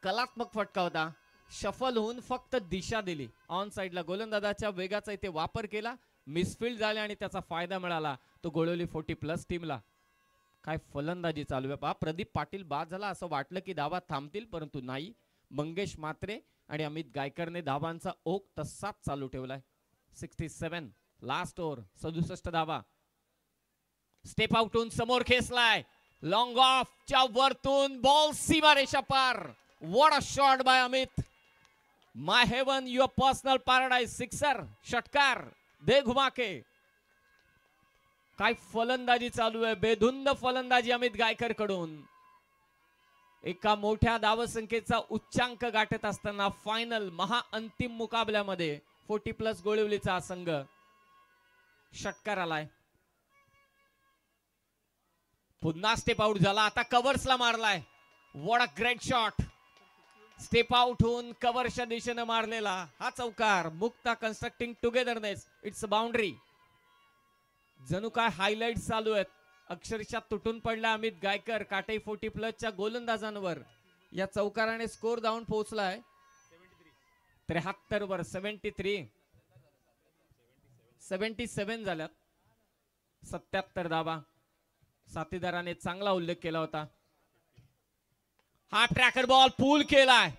कलात्मक फटका होता. शफल होऊन फक्त दिशा दिली. ऑन साइडला गोलंदाजाच्या वेगाचा इथे वापर केला. मिसफिल्ड झाले आणि त्याचा फायदा मिळाला तो गोळवली 40+ टीमला. काय फलंदाजी चालू आहे पहा. प्रदीप पाटील बाद झाला असं वाटलं की धावा थांबतील परंतु नाही. मंगेश म्हात्रे आणि अमित गायकरने धावांचा ओघ तसाच चालू ठेवलाय. 67 लास्ट ओव्हर. 67 धावा. स्टेप आउटून समोर खेचलाय. लॉंग ऑफ च्या वरतून बॉल सीमारेषा पार. What a shot by Amit. My heaven your personal paradise. Sixer षटकार दे घुमा के. काय फलंदाजी चालू आहे. बेधुंद फलंदाजी अमित गायकर कडून. एका मोठ्या धावसंख्येचा उच्चांक गाठत असताना फायनल महाअंतिम मुकाबल्यामध्ये 40+ गोळवलीचा संघ षटकार आलाय. पुन्हा स्टेप आउट झाला. आता कव्हर्सला मारलाय. What a great shot. Step out होऊन कव्हर्सच्या दिशेने मारलेला हा चौकार. Mukta constructing togetherness. It's boundary. जणू काय हायलाइट चालू आहेत. अक्षरशः तुटून पडला अमित गायकर. काटे 40+ च्या गोलंदाजांवर या चौकाराने स्कोर धावून पोहोचलाय 73 वर. 73 77 झाल्यात. 77 धावा. साथीदाराने चांगला उल्लेख केला होता. हा ट्रॅकर बॉल पूल केलाय.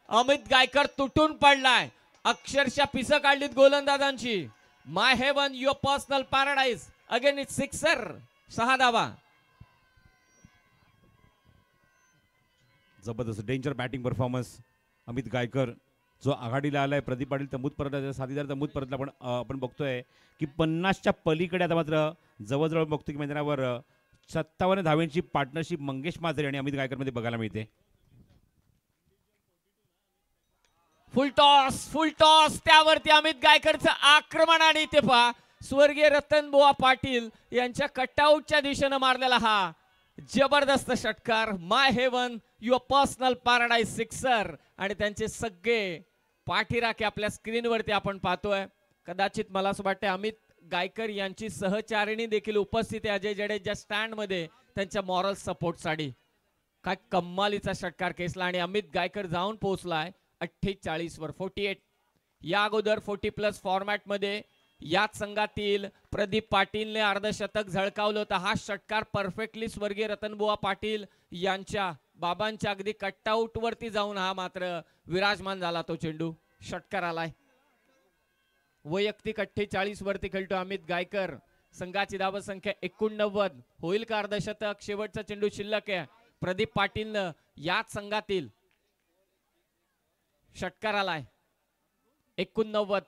अमित गायकर तुटून पडलाय. अक्षरशः पिसं काढलीत गोलंदाजांची. My heaven your personal paradise. Again it sixer. 6 धावा. जबरदस्त danger batting performance Amit Gaikar जो आघाडीला आलाय. प्रदीप पाटील तंबूत परतला. साथीदार तंबूत परतला. पण आपण बघतोय की 50च्या पलीकडे आता मात्र जवळजवळ बघतो की मैदानावर 57 धाव्यांची पार्टनरशिप मंगेश माजरे आणि अमित गायकर मध्ये बघायला मिळते. फुल टॉस त्यावरती अमित गायकरचं आक्रमण. आणि ते पहा स्वर्गीय रतनबुवा पाटील यांच्या कटआउटच्या दिशेने मारलेला हा जबरदस्त षटकार. My heaven your personal paradise. Sixer. आणि त्यांचे सगळे पाठीराखे आपल्या स्क्रीनवरती आपण पाहतोय. कदाचित मला असं वाटतं अमित गायकर यांची सहचारिणी देखील उपस्थित आहे अजय जडेजा स्टँड मध्ये त्यांच्या मॉरल सपोर्ट साठी. काय कम्मालीचा षटकार खेचला आणि अमित गायकर जाऊन पोहोचलाय 48 वर. 48. या अगोदर 40+ फॉर्मॅट मध्ये याच संघातील प्रदीप पाटीलने अर्धशतक झळकावलं होतं. हा षटकार परफेक्टली स्वर्गीय रतनबुवा पाटील यांच्या बाबांच्या अगदी कटआउट वरती जाऊन हा मात्र विराजमान झाला तो चेंडू. षटकार आलाय. वैयक्तिक 48 वरती खेळतो अमित गायकर. संघाची धावसंख्या 89. होईल का अर्धशतक. शेवटचा चेंडू शिल्लक आहे. प्रदीप पाटीलनं याच संघातील षटकार आलाय. 89.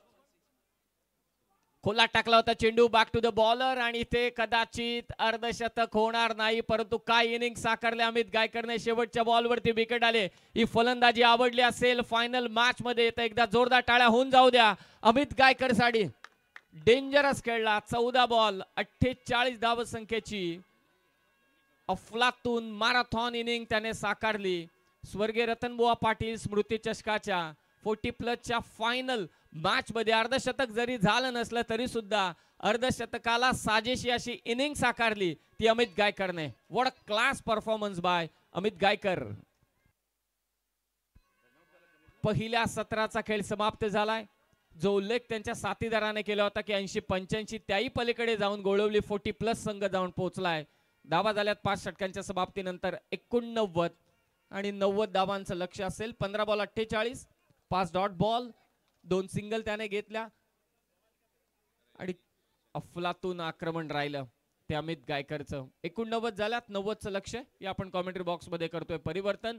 खोला टाकला होता चेंडू. बॅक टू द बॉलर आणि ते कदाचित अर्धशतक होणार नाही. परंतु काय इनिंग साकारले अमित गायकरने. शेवटच्या बॉलवरती विकेट आले. ही फलंदाजी आवडली असेल फायनल मॅच मध्ये तर एकदा जोरदार टाळ्या होऊन जाऊ द्या अमित गायकर साठी. डेंजरस खेळला. 14 बॉल 48 धावसंख्येची अफलातून मॅरेथॉन इनिंग त्याने साकारली. स्वर्गीय रतनबुवा पाटील स्मृती चषकाच्या 40+ च्या फायनल मॅच मध्ये अर्धशतक जरी झालं नसलं तरी सुद्धा अर्धशतकाला साजेशी अशी इनिंग साकारली ती अमित गायकरने. What a class performance by Amit Gaikar. पहिल्या सत्राचा खेळ समाप्त झालाय. जो उल्लेख त्यांच्या साथीदाराने केला होता की 80-85 त्याही पलीकडे जाऊन गोळवली 40+ संघ जाऊन पोहोचलाय. धावा झाल्यात 5 षटकांच्या समाप्तीनंतर 89 आणि 90 धावांचं लक्ष असेल. 15 बॉल 48. 5 dot ball. 2 सिंगल त्याने घेतल्या आणि अफलातून आक्रमण राहिलं ते अमित गायकरचं. 89 झाल्यात. 90चं लक्ष या आपण कॉमेंट्री बॉक्स मध्ये करतोय. परिवर्तन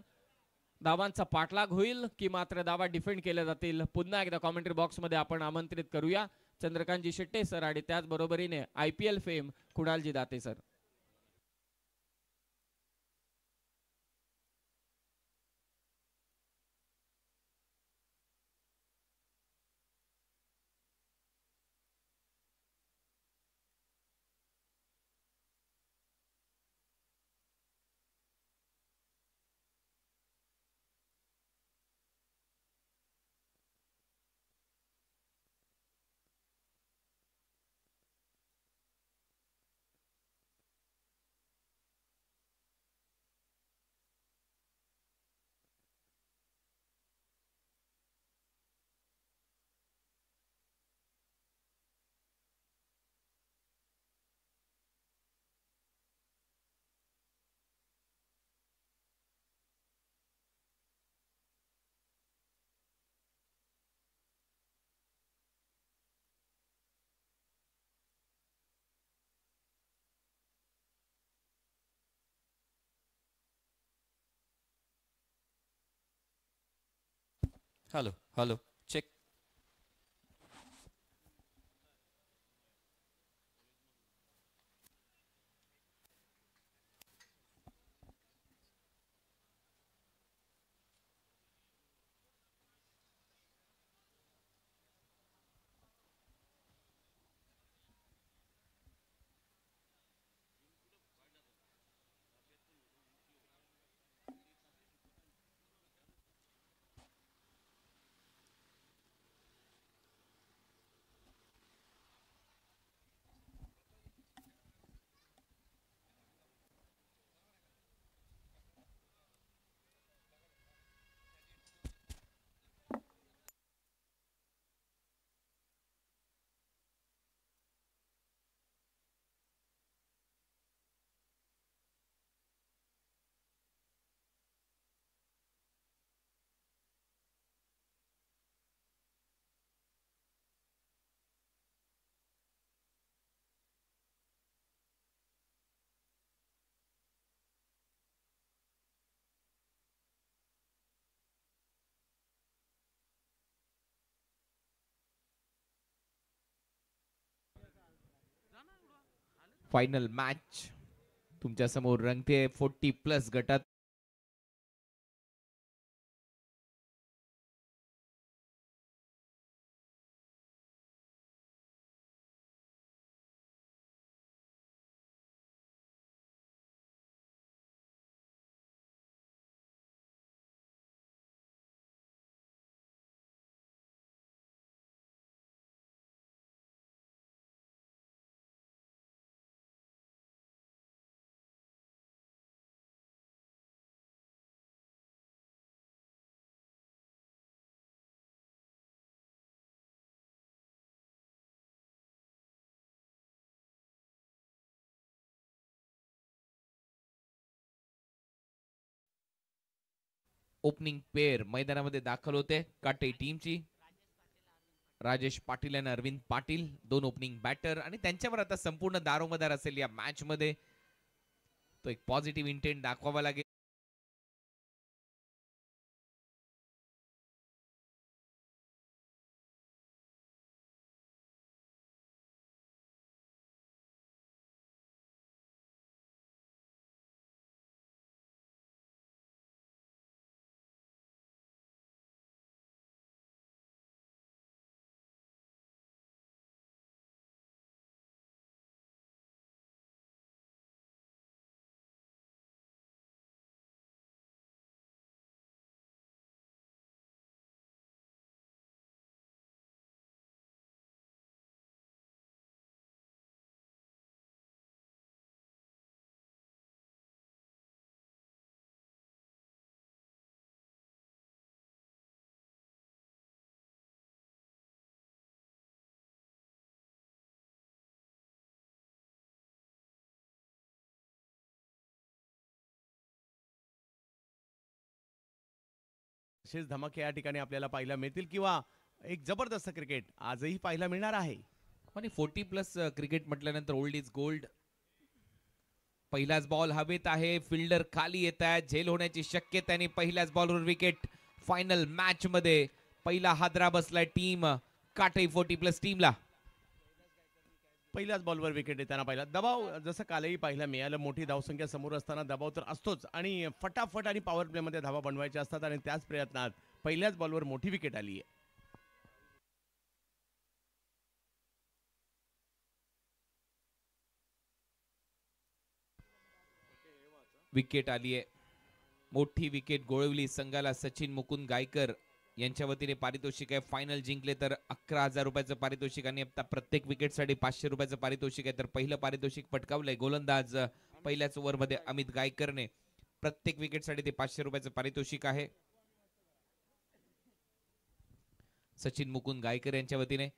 धावांचा पाठलाग होईल की मात्र धावा डिफेंड केल्या जातील. पुन्हा एकदा कॉमेंट्री बॉक्स मध्ये आपण आमंत्रित करूया चंद्रकांतजी शेट्टे सर आणि त्याचबरोबरीने IPL fame Kunal ji Date sir. Hello hello check. Final match तुमच्या समोर रंगते 40+ गटात. ओपनिंग पेअर मैदानामध्ये दाखल होते काटे टीमची. राजेश पाटील आणि अरविंद पाटील दोन ओपनिंग बॅटर आणि त्यांच्यावर आता संपूर्ण दारोमदार असेल या मॅच मध्ये. तो एक पॉझिटिव्ह इंटेंट दाखवावा लागेल. असेच धमाके या ठिकाणी आपल्याला पाहायला मिळतील किंवा एक जबरदस्त क्रिकेट आजही पाहायला मिळणार आहे. आणि 40+ क्रिकेट म्हटल्यानंतर ओल्ड इज गोल्ड. पहिलाच बॉल हवेत आहे. फिल्डर खाली येत आहे. झेल होण्याची शक्यता आणि पहिल्याच बॉलवर विकेट. फायनल मॅच मध्ये पहिला हादरा बसलाय टीम काटे 40+ टीमला. पहिल्याच बॉलवर विकेट येताना पाहिला. दबाव जसं कालही पाहायला मिळालं. मोठी धावसंख्या समोर असताना दबाव तर असतोच आणि फटाफट आणि पॉवर प्ले मध्ये धावा बनवायच्या असतात आणि त्याच प्रयत्नात पहिल्याच बॉलवर मोठी विकेट आली आहे. विकेट आली आहे. मोठी विकेट गोळवली संघाला. सचिन मुकुंद गायकर यांच्या वतीने पारितोषिक आहे. फायनल जिंकले तर 11,000 रुपयाचं पारितोषिक आणि आता प्रत्येक विकेटसाठी 500 रुपयाचं पारितोषिक आहे. तर पहिलं पारितोषिक पटकावलंय गोलंदाज पहिल्याच ओव्हरमध्ये अमित गायकरने. प्रत्येक विकेटसाठी ते 500 रुपयाचं पारितोषिक आहे. सचिन मुकुंद गायकर यांच्या वतीने.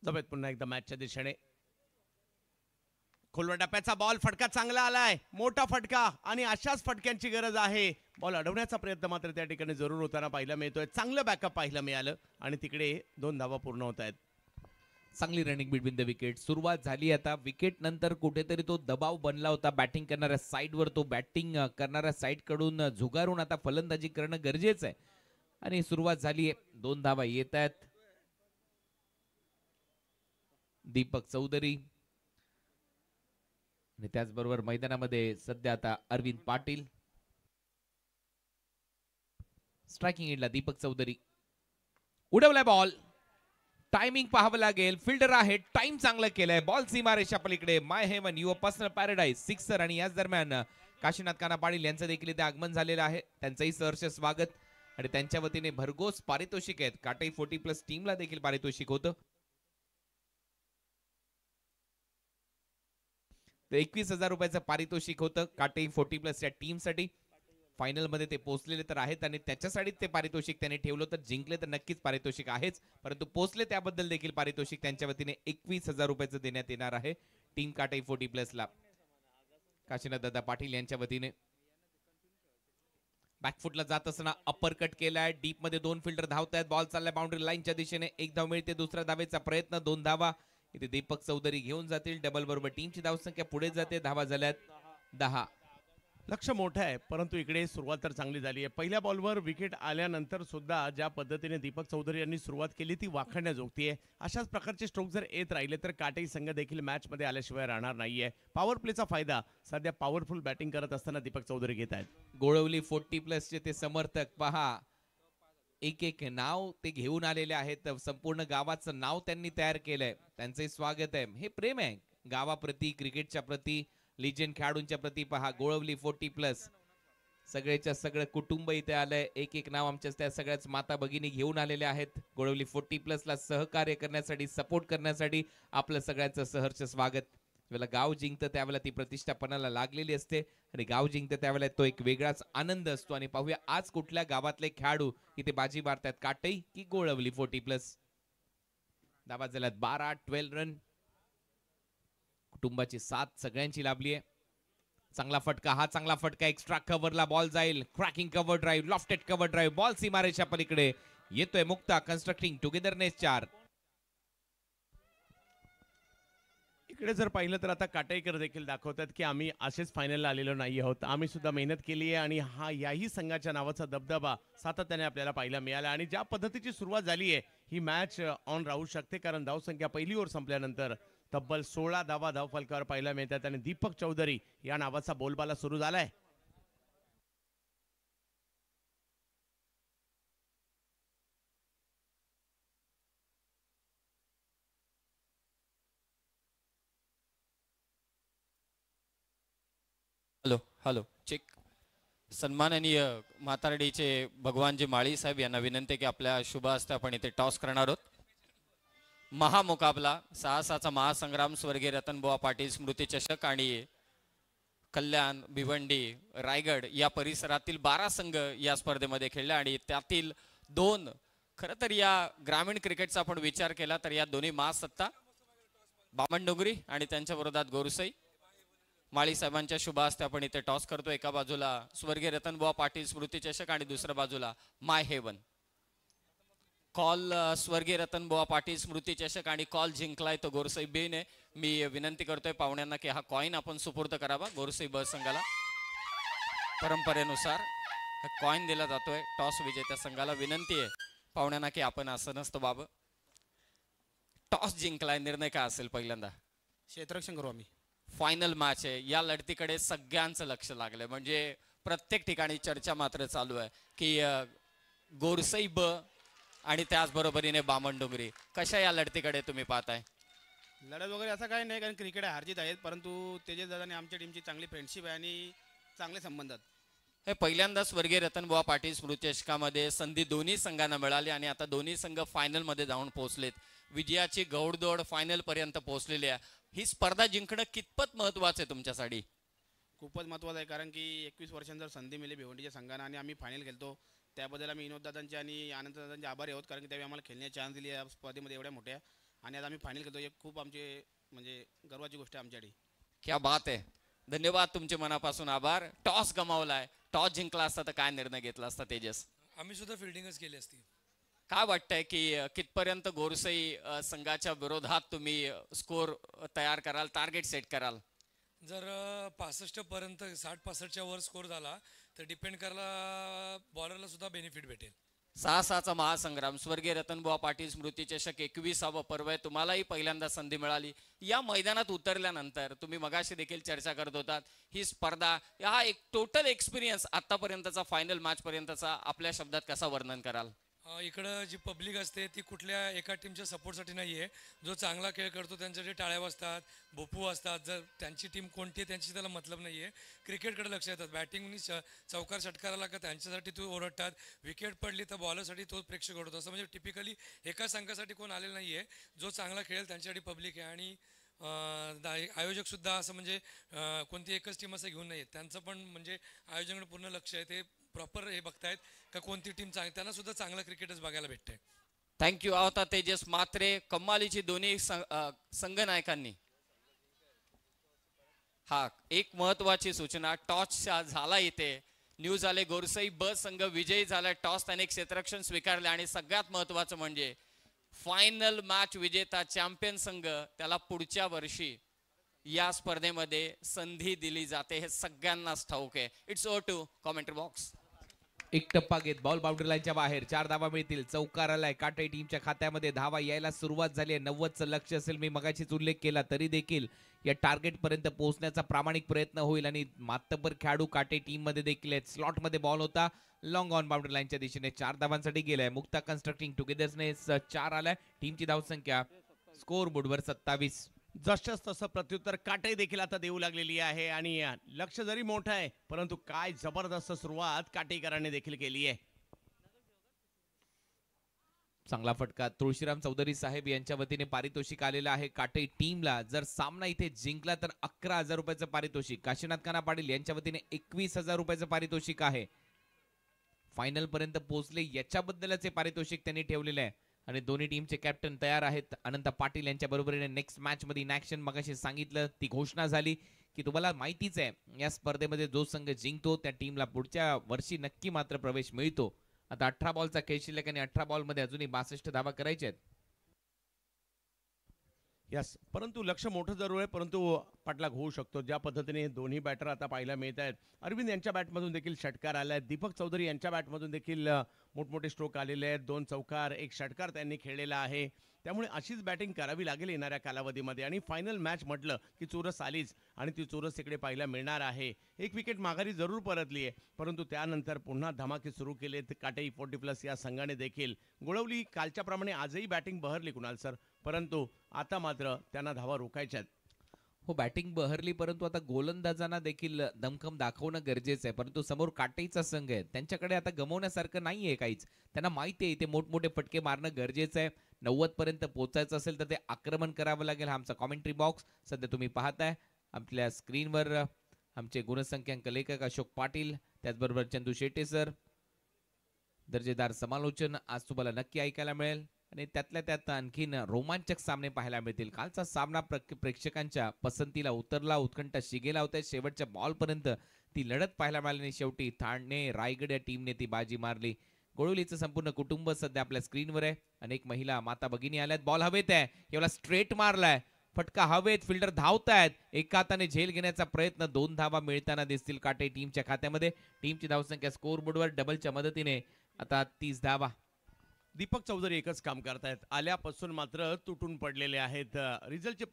जाऊयात पुन्हा एकदा मॅचच्या दिशेने. खोलवर टप्प्याचा बॉल, फटका चांगला आलाय, मोठा फटका, आणि अशाच फटक्यांची गरज आहे. बॉल अडवण्याचा प्रयत्न मात्र त्या ठिकाणी जरूर होताना पाहायला मिळतोय. चांगलं बॅकअप पाहायला मिळालं आणि तिकडे 2 धावा पूर्ण होत आहेत. चांगली रनिंग बिटवीन द विकेट सुरुवात झाली. आता विकेट नंतर कुठेतरी तो दबाव बनला होता बॅटिंग करणाऱ्या साईडवर. तो बॅटिंग करणाऱ्या साईड कडून झुगारून आता फलंदाजी करणं गरजेचं आहे आणि सुरुवात झाली आहे. 2 धावा येत आहेत. दीपक चौधरी आणि त्याचबरोबर मैदानामध्ये सध्या आता अरविंद पाटील. स्ट्रायकिंग एंडला दीपक चौधरी. उडवलाय बॉल, टायमिंग पाहावं लागेल. फिल्डर आहे, टाइम चांगला केलाय. बॉल सीमारेषा पलीकडे. My heaven your personal paradise sixer. आणि याच दरम्यान काशीनाथ काना पाटील यांचं देखील इथे आगमन झालेलं आहे. त्यांचंही सहर्ष स्वागत आणि त्यांच्या वतीने भरघोस पारितोषिक आहेत. काटई 40+ टीमला देखील पारितोषिक होतं. 21,000 रुपयाचं पारितोषिक होतं काटई 40+ या टीमसाठी. फायनल मध्ये ते पोहोचलेले तर आहेत आणि त्याच्यासाठी ते पारितोषिक त्यांनी ठेवलं. तर जिंकले तर नक्कीच पारितोषिक आहेच, परंतु पोहोचले त्याबद्दल देखील पारितोषिक त्यांच्या वतीने 21,000 रुपयाचं देण्यात येणार आहे टीम काटई 40+ ला. काशीनाथ दादा पाटील यांच्या वतीने. बॅकफुटला जात असताना अप्पर कट केलाय. डीप मध्ये 2 फिल्डर धावतायत. बॉल चाललाय बाउंड्री लाईनच्या दिशेने. 1 धाव मिळते. दुसऱ्या धावेचा प्रयत्न. 2 धावा इथे दीपक चौधरी घेऊन जातील. डबल बरोबर टीमची धावसंख्या पुढे जाते. धावा झाल्यात 10. लक्ष मोठं आहे, परंतु इकडे सुरुवात तर चांगली झाली आहे. पहिल्या बॉलवर विकेट आल्यानंतर सुद्धा ज्या पद्धतीने दीपक चौधरी यांनी सुरुवात केली ती वाखाणण्याजोगती आहे. अशाच प्रकारचे स्ट्रोक जर येत राहिले तर काटई संघ देखील मॅचमध्ये आल्याशिवाय राहणार नाहीये. पॉवर प्लेचा फायदा सध्या पॉवरफुल बॅटिंग करत असताना दीपक चौधरी घेत आहेत. गोळवली 40+ चे ते समर्थक पहा, एक एक नाव ते घेऊन आलेले आहेत. संपूर्ण गावाचं नाव त्यांनी तयार केलंय. त्यांचे स्वागत आहे. हे प्रेम आहे गावाप्रती, क्रिकेटच्या प्रती, लिजेंड खेळाडूंच्या प्रती. पहा गोळवली 40+ सगळेच्या सगळं कुटुंब इथे आलंय. एक एक नाव आमच्या त्या सगळ्याच माता भगिनी घेऊन आलेल्या आहेत. गोळवली 40+ ला सहकार्य करण्यासाठी, सपोर्ट करण्यासाठी आपलं सगळ्यांचं सहर्ष स्वागत. ज्यावेळेला गाव जिंकतं त्यावेळेला ती प्रतिष्ठा पणाला लागलेली असते आणि गाव जिंकतं त्यावेळेला तो एक वेगळाच आनंद असतो. आणि पाहूया आज कुठल्या गावातले खेळाडू इथे बाजी मारतात, काटई की गोळवली 40+. धावा झाल्यात 12. 12 रन. कुटुंबाची साथ सगळ्यांची लाभली आहे. चांगला फटका, हा चांगला फटका. एक्स्ट्रा कव्हरला बॉल जाईल. Cracking cover drive, lofted cover drive. Ball सीमारेषा पलीकडे येतोय. Mukta constructing togetherness 4. इकडे जर पाहिलं तर आता काटेकर देखील दाखवतात की आम्ही असेच फायनलला आलेलो नाही आहोत. आम्ही सुद्धा मेहनत केली आहे आणि याही संघाच्या नावाचा दबदबा सातत्याने आपल्याला पाहायला मिळाला. आणि ज्या पद्धतीची सुरुवात झाली आहे ही मॅच ऑन राहू शकते, कारण धावसंख्या पहिली ओव्हर संपल्यानंतर तब्बल 16 धावा धावफलकावर पाहायला मिळतात आणि दीपक चौधरी या नावाचा बोलबाला सुरू झालाय. Hello hello check. सन्माननीय म्हातारडीचे भगवानजी माळी साहेब यांना विनंती की आपल्या शुभ हस्ते आपण इथे टॉस करणार आहोत. महामुकाबला साहसाचा महासंग्राम स्वर्गीय रतनबुवा पाटील स्मृती चषक आणि कल्याण, भिवंडी, रायगड या परिसरातील 12 संघ या स्पर्धेमध्ये खेळले आणि त्यातील 2 खरं तर या ग्रामीण क्रिकेटचा आपण विचार केला तर या दोन्ही महासत्ता बामणडोंगरी आणि त्यांच्या विरोधात गोरसई. माळी साहेबांच्या शुभ हस्ते आपण इथे टॉस करतो. एका बाजूला स्वर्गीय रतनबुवा पाटील स्मृती चषक आणि दुसऱ्या बाजूला माय हेवन. कॉल स्वर्गीय रतनबुवा पाटील स्मृती चषक आणि कॉल जिंकलाय तो गोरसई बी ने. मी विनंती करतोय पाहुण्यांना की हा कॉइन आपण सुपूर्द करावा गोरसई ब संघाला. परंपरेनुसार हा कॉइन दिला जातोय टॉस विजेत्या संघाला. विनंती आहे पाहुण्यांना की आपण असं नसतं बाब. टॉस जिंकलाय, निर्णय काय असेल पहिल्यांदा? क्षेत्ररक्षण करू आम्ही. फायनल मॅच आहे, या लढतीकडे सगळ्यांचं लक्ष लागलंय. म्हणजे प्रत्येक ठिकाणी चर्चा मात्र चालू आहे की गोरसई ब आणि त्याचबरोबरीने बामणडोंगरी. कशा या लढतीकडे तुम्ही पाहताय? लढत वगैरे असं काही नाही, कारण क्रिकेट हारजीत आहेत, परंतु तेजस दादा आणि आमच्या टीमची चांगली फ्रेंडशिप आहे आणि चांगले संबंध आहेत. हे पहिल्यांदा स्वर्गीय रतनबुवा पाटील स्मृती चषकामध्ये संधी दोन्ही संघांना मिळाली आणि आता दोन्ही संघ फायनल मध्ये जाऊन पोहोचलेत. विजयाची घौडदौड फायनल पर्यंत पोहोचलेली आहे. ही स्पर्धा जिंकणं कितपत महत्वाचं आहे तुमच्यासाठी? खूपच महत्त्वाचं आहे, कारण की 21 वर्षांनंतर संधी मिळाली भिवंडीच्या संघांना आणि आम्ही फायनल खेळतो. त्याबद्दल आम्ही विनोद दादांचे आणि आनंद दादांचे आभारी आहोत, कारण की त्यावेळी आम्हाला खेळण्याची चान्स दिली या स्पर्धेमध्ये एवढ्या मोठ्या. आणि आज आम्ही फायनल खेळतो. एक खूप आमचे म्हणजे गर्वाची गोष्ट आहे आमच्यासाठी. क्या बात आहे. धन्यवाद, तुमचे मनापासून आभार. टॉस गमावलाय, टॉस जिंकला असता तर काय निर्णय घेतला असता तेजस? आम्ही सुद्धा फिल्डिंगच केली असती. काय वाटतंय की कितपर्यंत गोरसई संघाच्या विरोधात तुम्ही स्कोर तयार कराल, टार्गेट सेट कराल? जर 65 पर्यंत 60-65च्या वर स्कोर झाला तर डिपेंड करायला बॉलरला सुद्धा बेनिफिट भेटेल. 6-6चा महासंग्राम, स्वर्गीय रतनबुवा पाटील स्मृती चषक 21वा पर्व आहे. तुम्हालाही पहिल्यांदा संधी मिळाली. या मैदानात उतरल्यानंतर तुम्ही मगाशी देखील चर्चा करत होतात, ही स्पर्धा, हा एक टोटल एक्सपिरियन्स आतापर्यंतचा फायनल मॅच पर्यंतचा आपल्या शब्दात कसा वर्णन कराल? इकडं जी पब्लिक असते ती कुठल्या एका टीमच्या सपोर्टसाठी नाही आहे. जो चांगला खेळ करतो त्यांच्यासाठी टाळ्या वाजतात, बोपू असतात. जर त्यांची टीम कोणती आहे त्यांची त्याला मतलब नाही आहे. क्रिकेटकडे लक्ष येतात. बॅटिंगनी चौकार षटकाराला का त्यांच्यासाठी तो ओरडतात. विकेट पडली तर बॉलरसाठी तो प्रेक्षक ओढतो. असं म्हणजे टिपिकली एका संघासाठी कोण आलेलं नाही आहे. जो चांगला खेळेल त्यांच्यासाठी पब्लिक आहे. आणि आयोजक सुद्धा असं म्हणजे कोणती एकच टीम असं घेऊन नाही. त्यांचं पण म्हणजे आयोजकांकडे पूर्ण लक्ष आहे. ते प्रॉपर हे बघतायत का कोणती टीम चांगली, त्यांना सुद्धा चांगला क्रिकेटच बघायला भेटतंय. थँक्यू. होता तेजस मात्रे, कमालीची दोन्ही संघनायकांनी. हा एक महत्वाची सूचना, टॉस झाला इथे. न्यूज आले गोरसई ब संघ विजयी झाला. टॉस त्याने क्षेत्ररक्षण स्वीकारले आणि सगळ्यात महत्वाचं म्हणजे फायनल मॅच विजेता चॅम्पियन संघ त्याला पुढच्या वर्षी या स्पर्धेमध्ये संधी दिली जाते. हे सगळ्यांनाच ठाऊक आहे. It's over to commentary box. एक टप्पा घेत बॉल बाउंड्री लाईनच्या बाहेर 4 धावा मिळतील. चौकार आलाय. काटे टीमच्या खात्यामध्ये धावा यायला सुरुवात झाली आहे. 90चं लक्ष असेल, मी मगाशीच उल्लेख केला, तरी देखील या टार्गेट पर्यंत पोहोचण्याचा प्रामाणिक प्रयत्न होईल. आणि मातब्बर खेळाडू काटे टीम मध्ये देखील आहेत. स्लॉट मध्ये बॉल होता, लॉंग ऑन बाउंड्री लाईनच्या दिशेने 4 धावांसाठी गेलाय. मुक्ता कन्स्ट्रक्टिंग टुगेदरने 4 आलाय. टीमची धावसंख्या स्कोर बोर्डवर 27. जसंच तसं प्रत्युत्तर काटे देखील आता देऊ लागलेली आहे. आणि लक्ष जरी मोठं आहे परंतु काय जबरदस्त सुरुवात काटेकरांनी देखील केली आहे. चांगला फटका तुळशीराम चौधरी साहेब यांच्या वतीने पारितोषिक आलेलं आहे काटे टीमला. जर सामना इथे जिंकला तर 11,000 रुपयाचं पारितोषिक. काशीनाथ काना पाटील यांच्या वतीने 21,000 रुपयाचं पारितोषिक आहे. फायनल पर्यंत पोहोचले याच्याबद्दलच हे पारितोषिक त्यांनी ठेवलेलं आहे. आणि दोन्ही टीमचे कॅप्टन तयार आहेत. अनंत पाटील यांच्या बरोबरीने नेक्स्ट मॅच मध्ये इन ऍक्शन मगाशी सांगितलं, ती घोषणा झाली की तुम्हाला माहितीच आहे या स्पर्धेमध्ये जो संघ जिंकतो त्या टीमला पुढच्या वर्षी नक्की मात्र प्रवेश मिळतो. आता 18 बॉलचा खेळ शिल्लक आणि 18 बॉल मध्ये अजूनही 62 धावा करायच्या आहेत. यस, परंतु लक्ष मोठं जरूर आहे, परंतु पाठलाग होऊ शकतो. ज्या पद्धतीने दोन्ही बॅटर आता पाहायला मिळत आहेत. अरविंद यांच्या बॅटमधून देखील षटकार आला आहे. दीपक चौधरी यांच्या बॅटमधून देखील मोठमोठे स्ट्रोक आलेले आहेत. 2 चौकार 1 षटकार त्यांनी खेळलेला आहे. त्यामुळे अशीच बॅटिंग करावी लागेल येणाऱ्या कालावधीमध्ये. आणि फायनल मॅच म्हटलं की चुरस आलीच आणि ती चुरस इकडे पाहायला मिळणार आहे. 1 विकेट माघारी जरूर परतली आहे, परंतु त्यानंतर पुन्हा धमाके सुरू केलेत काटेई 40+ या संघाने देखील. गोळवली कालच्याप्रमाणे आजही बॅटिंग बहरली कुणाल सर, परंतु आता मात्र त्यांना धावा रोखायच्यात. हो, बॅटिंग बहरली, परंतु आता गोलंदाजांना देखील दमखम दाखवणं गरजेचं आहे. परंतु समोर काटेईचा संघ आहे, त्यांच्याकडे आता गमवण्यासारखं नाहीये काहीच. त्यांना माहिती आहे इथे मोठमोठे फटके मारणं गरजेचं आहे. 90 पर्यंत पोहोचायचं असेल तर ते आक्रमण करावं लागेल. हा आमचा कॉमेंट्री बॉक्स सध्या तुम्ही पाहताय आपल्या स्क्रीनवर. आमचे गुणसंख्यांक लेखक अशोक पाटील, त्याचबरोबर चंदू शेटे सर. दर्जेदार समालोचन आज तुम्हाला नक्की ऐकायला मिळेल आणि त्यातल्या त्यात आणखीन रोमांचक सामने पाहायला मिळतील. कालचा सामना प्रेक्षकांच्या पसंतीला उतरला, उत्कंठा शिगेला होता. शेवटच्या बॉलपर्यंत ती लढत पाहायला मिळाली आणि शेवटी ठाणे रायगड या टीमने ती बाजी मारली. गोळवलीचं संपूर्ण कुटुंब सध्या आपल्या स्क्रीनवर आहे. अनेक महिला माता भगिनी आल्यात. बॉल हवेत आहे, एवढा स्ट्रेट मारलाय, फटका हवेत, फिल्डर धावतायत. एका हाताने झेल घेण्याचा प्रयत्न, 2 धावा मिळताना दिसतील काटे टीमच्या खात्यामध्ये. टीमची धावसंख्या स्कोर बोर्डवर डबलच्या मदतीने आता 30 धावा. दीपक चौधरी एकच काम करतायत, आल्यापासून मात्र तुटून पडलेले आहेत. रिझल्टची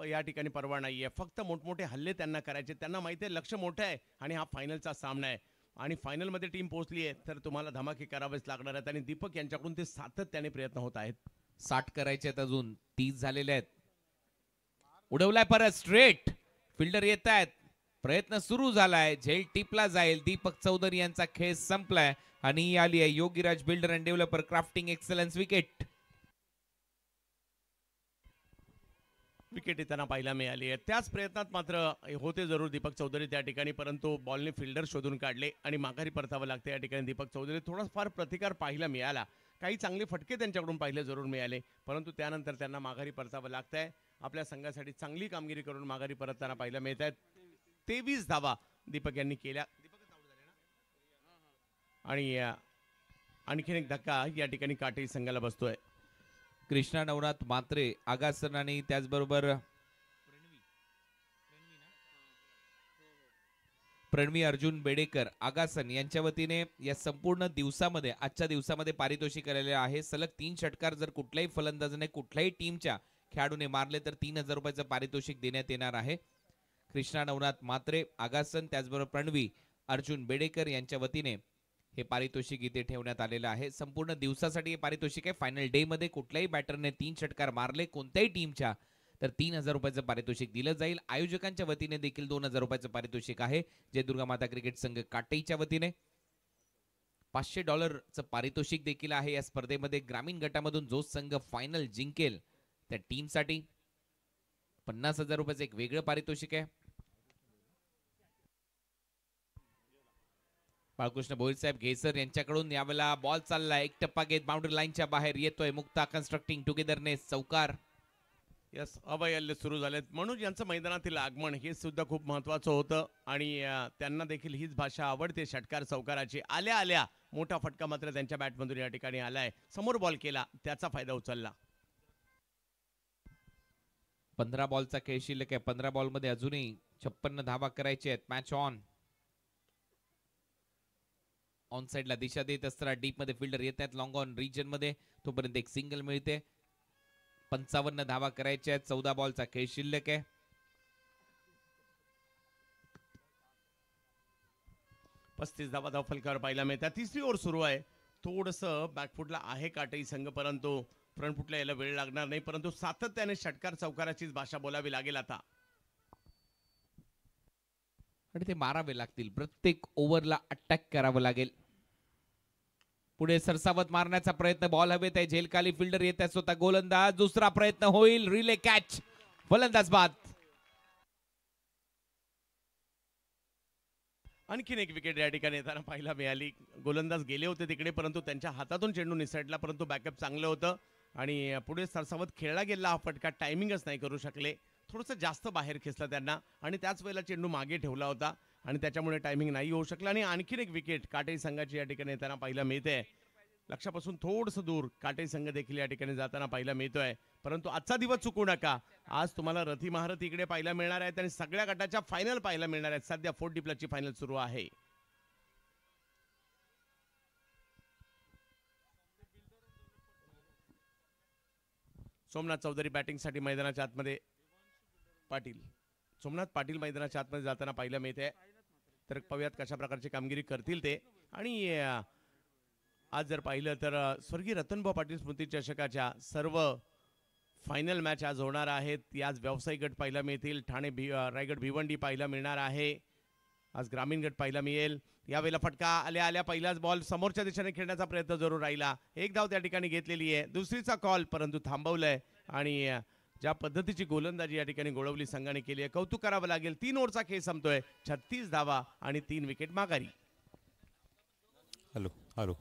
या ठिकाणी पर्वा नाही आहे, फक्त मोठमोठे हल्ले त्यांना करायचे. त्यांना माहिती आहे लक्ष मोठं आहे आणि हा फायनलचा सामना आहे आणि फायनलमध्ये टीम पोहोचली आहे तर तुम्हाला धमाके करावेच लागणार आहेत. आणि दीपक यांच्याकडून ते सातत्याने प्रयत्न होत आहेत. 60 करायचे आहेत, अजून 30 झालेले आहेत. उडवलाय परत स्ट्रेट, फिल्डर येत आहेत, प्रयत्न सुरू झालाय, झेल टिपला जाईल. दीपक चौधरी यांचा खेळ संपलाय आणि आली आहे Yogiraj builder and developer crafting excellence wicket. Wicket येताना पाहायला मिळाली आहे. त्याच प्रयत्नात मात्र होते जरूर दीपक चौधरी त्या ठिकाणी, परंतु बॉलने फिल्डर शोधून काढले आणि माघारी परतावं लागते. या ठिकाणी दीपक चौधरी थोडाफार प्रतिकार पाहायला मिळाला, काही चांगले फटके त्यांच्याकडून पाहिले जरूर मिळाले, परंतु त्यानंतर त्यांना माघारी परतावं लागतं आहे. आपल्या संघासाठी चांगली कामगिरी करून माघारी परतताना पाहायला मिळत आहेत. 23 धावा दीपक यांनी केल्या आणि आणखीन एक धक्का या ठिकाणी काटेरी संघाला बसतोय. कृष्णा नवनाथ मात्रे आगासन आणि त्याचबरोबर प्रणवी अर्जुन बेडेकर आगासन यांच्या वतीने या संपूर्ण दिवसामध्ये आजच्या दिवसामध्ये पारितोषिक आलेले आहे. सलग 3 षटकार जर कुठल्याही फलंदाजाने कुठल्याही टीमच्या खेळाडूने मारले तर 3000 रुपयाचं पारितोषिक देण्यात येणार आहे. कृष्णा नवनाथ मात्रे आगासन त्याचबरोबर प्रणवी अर्जुन बेडेकर यांच्या वतीने हे पारितोषिक इथे ठेवण्यात आलेलं आहे. संपूर्ण दिवसासाठी हे पारितोषिक आहे. फायनल डे मध्ये कुठल्याही बॅटरने 3 षटकार मारले कोणत्याही टीमच्या तर 3000 रुपयाचं पारितोषिक दिलं जाईल. आयोजकांच्या वतीने देखील 2000 रुपयाचं पारितोषिक आहे. जय दुर्गा माता क्रिकेट संघ काटेईच्या वतीने $500चं पारितोषिक देखील आहे. या स्पर्धेमध्ये ग्रामीण गटामधून जो संघ फायनल जिंकेल त्या टीमसाठी 50,000 रुपयाचं एक वेगळं पारितोषिक आहे. बाळकृष्ण भोईरसाहेब घेसर यांच्याकडून यावेळेला बॉल चाललाय. एक टप्पा घेत बाउंड्री लाईनच्या बाहेर येतोय. मुक्ता कन्स्ट्रक्टिंग टुगेदरनेस चौकार. यस, अवयल्य सुरू झालेत. मनोज यांचं मैदानातील आगमन हे सुद्धा खूप महत्त्वाचं होतं आणि त्यांना देखील हीच भाषा आवडते षटकार चौकाराची. आल्या आल्या मोठा फटका मात्र त्यांच्या बॅटमधून या ठिकाणी आलाय. समोर बॉल केला, त्याचा फायदा उचलला. 15 बॉलचा खेळ शिल्लक आहे. 15 बॉलमध्ये अजूनही 56 धावा करायचे आहेत. मॅच ऑन साइडला दिशा देत असताना डीप मध्ये फिल्डर येत आहेत. लॉंग ऑन रिजन मध्ये तोपर्यंत एक सिंगल मिळते. 55 धावा करायच्या आहेत. 14 बॉलचा खेळ शिल्लक आहे. 35 धावा धावफलकावर पाहायला मिळतात. तिसरी ओव्हर सुरू आहे. थोडंसं बॅकफुटला आहे काटेरी संघ, परंतु फ्रंटफुटला यायला वेळ लागणार नाही. परंतु सातत्याने षटकार चौकाराचीच भाषा बोलावी लागेल आता आणि ते मारावे लागतील. प्रत्येक ओव्हरला अटॅक करावं लागेल. पुढे सरसावत मारण्याचा प्रयत्न. बॉल हवेत आहे. झेलखाली फिल्डर येत आहे. स्वतः गोलंदाज. दुसरा प्रयत्न होईल. Relay catch. फलंदाज बाद. आणखीन एक विकेट या ठिकाणी येताना पाहायला मिळाली. गोलंदाज गेले होते तिकडे, परंतु त्यांच्या हातातून चेंडू निसटला, परंतु बॅकअप चांगलं होतं आणि पुढे सरसावत खेळला गेला. हा फटका टायमिंगच नाही करू शकले. थोडंसं जास्त बाहेर खेचलं त्यांना आणि त्याच वेळेला चेंडू मागे ठेवला होता आणि त्याच्यामुळे टायमिंग नाही होऊ शकला. आणि आणखीन एक विकेट काटेरी संघाची या ठिकाणी येताना पाहायला मिळते. लक्षापासून थोडंसं दूर काटेरी संघ देखील या ठिकाणी जाताना पाहायला मिळतोय. परंतु आजचा दिवस चुकू नका. आज तुम्हाला रथी महारथी इकडे पाहायला मिळणार आहेत आणि सगळ्या गटाच्या फायनल पाहायला मिळणार आहेत. सध्या 40+ फायनल सुरू आहे. सोमनाथ चौधरी बॅटिंगसाठी मैदानाच्या आतमध्ये सोमनाथ पाटील मैदानाच्या आतमध्ये जाताना पाहायला मिळते. तर पाहूयात कशा प्रकारची कामगिरी करतील ते. आणि आज जर पाहिलं तर स्वर्गीय रतनभाऊ पाटील स्मृती चषकाच्या सर्व फायनल मॅच आज होणार आहेत. आज व्यावसायिक गट पाहायला मिळतील. ठाणे रायगड भिवंडी पाहायला मिळणार आहे. आज ग्रामीण गट पाहायला मिळेल. यावेळेला फटका आल्या आल्या पहिलाच बॉल समोरच्या दिशेने खेळण्याचा प्रयत्न जरूर राहिला. एक धाव त्या ठिकाणी घेतलेली आहे. दुसरीचा कॉल परंतु थांबवलंय. आणि ज्या पद्धतीची गोलंदाजी या ठिकाणी गोळवली संघाने केली आहे, कौतुक करावं लागेल. 3 ओव्हरचा खेळ संपतोय. 36 धावा आणि 3 विकेट माघारी. हॅलो हॅलो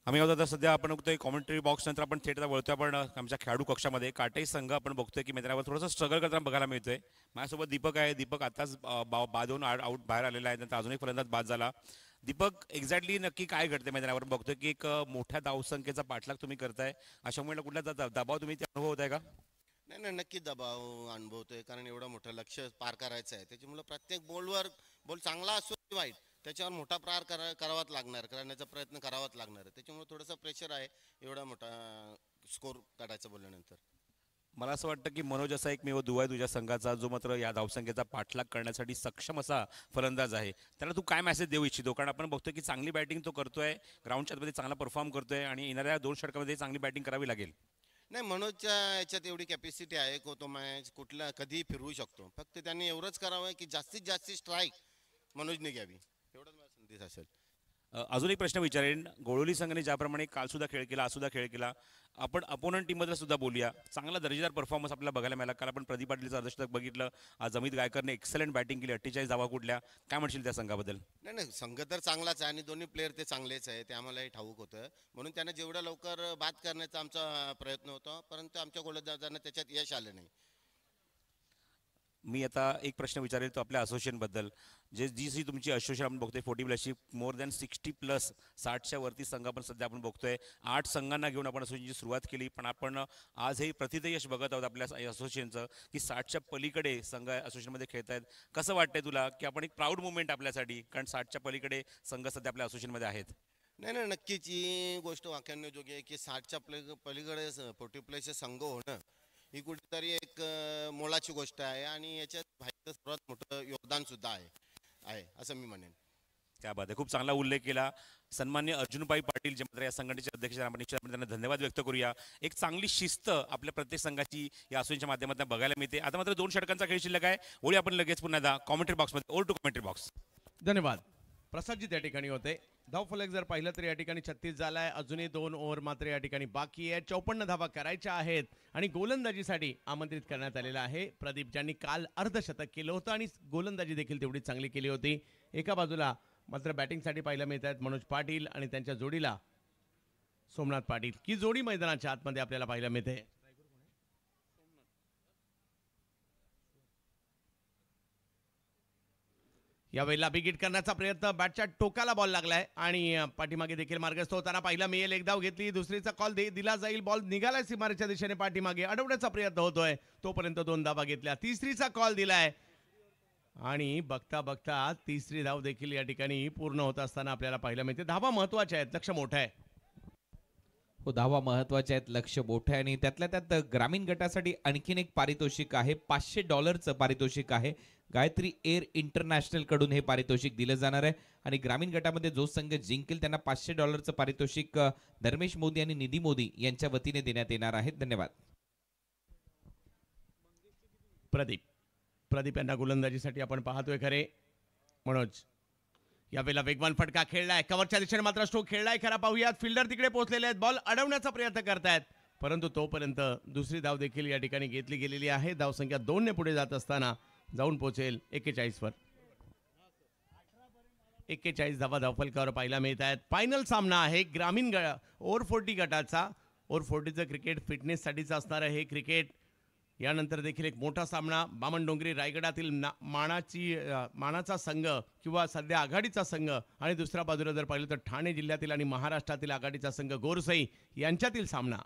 आम्ही आता सध्या आपण बघतोय कॉमेंट्री बॉक्स नंतर आपण थेट वळतोय. आपण आमच्या खेळाडू कक्षामध्ये काटेरी संघ आपण बघतोय की मैदानावर थोडंसं स्ट्रगल करताना बघायला मिळतोय. माझ्यासोबत दीपक आहे. दीपक आताच बाद होऊन आउट बाहेर आलेला आहे. नंतर अजून एक फलंदाज बाद झाला. दीपक, एक्झॅक्टली नक्की काय घडते मैदानावर? बघतोय की एक मोठ्या धावसंख्येचा पाठलाग तुम्ही करताय. अशा मुळे कुठला दबाव तुम्ही अनुभव होत आहे का? नाही, नक्की दबाव अनुभवतोय, कारण एवढं मोठं लक्ष्य पार करायचं आहे. त्याच्यामुळे प्रत्येक बॉल चांगला असो की वाईट, त्याच्यावर मोठा प्रहार करावाच लागणार, करण्याचा प्रयत्न करावाच लागणार. त्याच्यामुळे थोडंसं प्रेशर आहे एवढा मोठा स्कोर काढायचा बोलल्यानंतर. मला असं वाटतं की मनोज असा एकमेव दुवा आहे तुझ्या संघाचा, जो मात्र या धावसंख्येचा पाठलाग करण्यासाठी सक्षम असा फलंदाज आहे. त्याला तू काय मेसेज देऊ इच्छितो? कारण आपण बघतोय की चांगली बॅटिंग तो करतोय, ग्राउंडच्या आतमध्ये चांगला परफॉर्म करतोय आणि येणाऱ्या 2 षटकामध्ये चांगली बॅटिंग करावी लागेल. नाही, मनोजच्या याच्यात एवढी कॅपॅसिटी आहे की तो मॅच कुठला कधीही फिरवू शकतो. फक्त त्यांनी एवढंच करावं की जास्तीत जास्त स्ट्राईक मनोजने घ्यावी, एवढंच मला संदेश असेल. अजून एक प्रश्न विचारेन. गोळवली संघाने ज्याप्रमाणे काल सुद्धा खेळ केला, आज सुद्धा खेळ केला, आपण अपोनंट टीमबद्दल सुद्धा बोलूया. चांगला दर्जेदार परफॉर्मन्स आपल्याला बघायला मिळाला. काल आपण प्रदीप पाटीलचं अर्धशतक बघितलं, आज अमित गायकरने एक्सलंट बॅटिंग केली, 48 धावा कुठल्या. काय म्हणशील त्या संघाबद्दल? नाही, संघ तर चांगलाच आहे आणि दोन्ही प्लेयर ते चांगलेच आहे, ते आम्हालाही ठाऊक होतं. म्हणून त्यांना जेवढ्या लवकर बाद करण्याचा आमचा प्रयत्न होता, परंतु आमच्या गोलंदाजांना त्याच्यात यश आलं नाही. मी आता एक प्रश्न विचारेल तो आपल्या असोसिएशनबद्दल. जी तुमची असोसिएशन आपण बघतोय 40+ची, मोर दॅन 60+, 60च्या वरती संघ आपण सध्या आपण बघतोय. 8 संघांना घेऊन आपण असोसिएशनची सुरुवात केली, पण आपण आज हे प्रतियश बघत आहोत आपल्या असोसिएशनचं की 60च्या पलीकडे संघ असोसिएशनमध्ये खेळत आहेत. कसं वाटतंय तुला की आपण एक प्राऊड मुवमेंट आपल्यासाठी, कारण 60च्या पलीकडे संघ सध्या आपल्या असोसिएशनमध्ये आहेत? नाही, नक्कीच ही गोष्ट वाखाणण्याजोगी आहे की 60च्या पलीकडे 40+ संघ होणं ही कुठेतरी एक मोलाची गोष्ट आहे आणि याच्यात भारताचं सर्वात मोठं योगदान सुद्धा आहे असं मी म्हणेन. त्या बात आहे, खूप चांगला उल्लेख केला. सन्मान्य अर्जुनभाई पाटील जे मात्र या संघटनेचे अध्यक्ष, आपण निश्चितपणे त्यांना धन्यवाद व्यक्त करूया. एक चांगली शिस्त आपल्या प्रत्येक संघाची या असोसिएशनच्या माध्यमातून बघायला मिळते. आता मात्र 2 षटकांचा खेळ शिल्लक आहे. ओळी आपण लगेच पुन्हा एकदा कॉमेंट्री बॉक्समध्ये, ओव्हर टू कॉमेंट्री बॉक्स. धन्यवाद. प्रसादजी त्या ठिकाणी होते. धावफलक जर पाहिलं तर या ठिकाणी 36 झालाय. अजूनही 2 ओव्हर मात्र या ठिकाणी बाकी आहे. 54 धावा करायच्या आहेत आणि गोलंदाजीसाठी आमंत्रित करण्यात आलेला आहे प्रदीप, ज्यांनी काल अर्धशतक केलं होतं आणि गोलंदाजी देखील तेवढी चांगली केली होती. एका बाजूला मात्र बॅटिंगसाठी पाहायला मिळत आहेत मनोज पाटील आणि त्यांच्या जोडीला सोमनाथ पाटील. ही जोडी मैदानाच्या आतमध्ये आपल्याला पाहायला मिळते. यावेळेला बिगिट करण्याचा प्रयत्न, बॅटच्या टोकाला बॉल लागलाय आणि पाठीमागे देखील मार्गस्थ होताना पाहिला मिळेल. एक धाव घेतली, दुसरीचा कॉल दिला जाईल. बॉल निघालाय सीमारेच्या दिशेने, पाठीमागे अडवण्याचा प्रयत्न होतोय, तोपर्यंत 2 धावा घेतल्या. तिसरीचा कॉल दिलाय आणि बघता बघता तिसरी धाव देखील या ठिकाणी पूर्ण होत असताना आपल्याला पाहायला मिळते. धावा महत्वाच्या आहेत, लक्ष मोठं आहे. हो, धावा महत्वाच्या आहेत, लक्ष मोठं आहे आणि त्यातल्या त्यात ग्रामीण गटासाठी आणखीन एक पारितोषिक आहे. $500 पारितोषिक आहे. गायत्री एअर इंटरनॅशनल कडून हे पारितोषिक दिलं जाणार आहे आणि ग्रामीण गटामध्ये जो संघ जिंकेल त्यांना $500 पारितोषिक धर्मेश मोदी आणि निधी मोदी यांच्या वतीने देण्यात येणार आहे. धन्यवाद. प्रदीप यांना गोलंदाजीसाठी आपण पाहतोय खरे. मनोज यावेळेला वेगवान फटका खेळलाय, कव्हरच्या दिशेने मात्र स्ट्रोक खेळलाय खरा. पाहूयात, फिल्डर तिकडे पोहोचलेले आहेत, बॉल अडवण्याचा प्रयत्न करतायत, परंतु तोपर्यंत दुसरी धाव देखील या ठिकाणी घेतली गेलेली आहे. धावसंख्या 2 ने पुढे जात असताना जाऊन पोहोचेल 41 वर. 41 धावा धावफलकावर पाहायला मिळत आहेत. फायनल सामना आहे ग्रामीण ओव्हर 40 गटाचा. ओव्हर 40चं क्रिकेट फिटनेससाठीचं असणारं हे क्रिकेट. यानंतर देखील एक मोठा सामना बामणडोंगरी रायगडातील मानाचा संघ किंवा सध्या आघाडीचा संघ आणि दुसऱ्या बाजूला जर पाहिलं तर ठाणे जिल्ह्यातील आणि महाराष्ट्रातील आघाडीचा संघ गोरसई यांच्यातील सामना.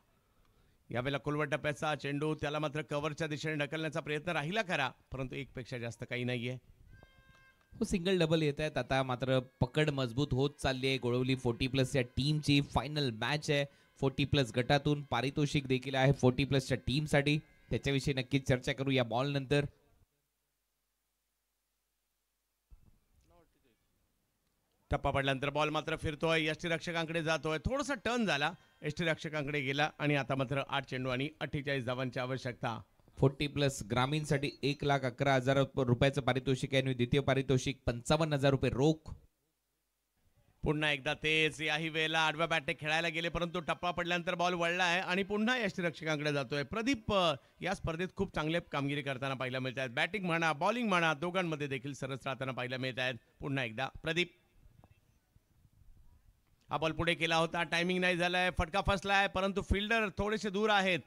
यावेळेला कोलवट टप्प्याचा चेंडू, त्याला मात्र कव्हरच्या दिशेने ढकलण्याचा प्रयत्न राहिला खरा, परंतु 1 पेक्षा जास्त काही नाहीये. हो, सिंगल डबल येत आहेत. आता मात्र पकड मजबूत होत चालली आहे. गोळवली 40+ या टीमची फायनल मॅच आहे. 40+ गटातून पारितोषिक देखील आहे 40+च्या टीमसाठी. त्याच्याविषयी नक्कीच चर्चा करू या बॉल नंतर. टप्पा पडल्यानंतर बॉल मात्र फिरतोय, यष्टीरक्षकांकडे जातोय, थोडासा टर्न झाला, यष्टीरक्षकांकडे गेला आणि आता मात्र 8 चेंडू आणि 48 धावांची आवश्यकता. 40+ ग्रामीणसाठी 1,11,000 रुपयाचं पारितोषिक आहे आणि द्वितीय पारितोषिक 55,000 रुपये रोख. पुन्हा एकदा तेच, याही वेळेला आडव्या बॅटने खेळायला गेले, परंतु टप्पा पडल्यानंतर बॉल वळला आहे आणि पुन्हा यष्टीरक्षकांकडे जातोय. प्रदीप या स्पर्धेत खूप चांगले कामगिरी करताना पाहायला मिळत आहेत. बॅटिंग म्हणा, बॉलिंग म्हणा, दोघांमध्ये देखील सरस राहताना पाहायला मिळत आहेत. पुन्हा एकदा प्रदीप. हा बॉल पुढे केला होता, टायमिंग नाही झालाय, फटका फसलाय, परंतु फिल्डर थोडेसे दूर आहेत.